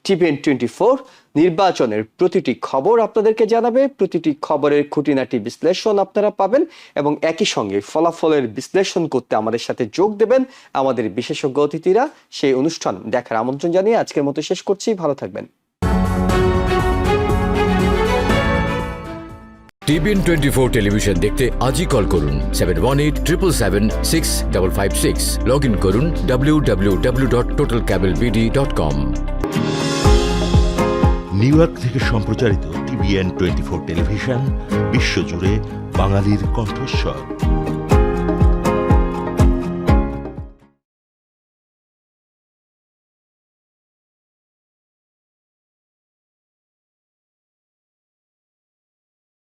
Speaker 1: TVN 24 নির্বাচনের প্রতিটি খবর আপনাদেরকে জানাবে, প্রতিটি খবরের খুঁটিনাটি বিশ্লেষণ আপনারা পাবেন, এবং একই সঙ্গে ফলাফলের বিশ্লেষণ করতে আমাদের সাথে যোগ দেবেন আমাদের বিশেষজ্ঞ অতিথিরা। সেই অনুষ্ঠান দেখার আমন্ত্রণ জানিয়ে আজকের মতো শেষ করছি। ভালো থাকবেন।
Speaker 4: TVN 24 টেলিভিশন দেখতে আজই কল করুন 7187776556। লগ ইন করুন www.totalcablebd.com।
Speaker 5: নিউ ইয়র্ক থেকে সম্প্রচারিত TVN 24 টেলিভিশন বিশ্বজুড়ে বাঙালির কণ্ঠস্বর।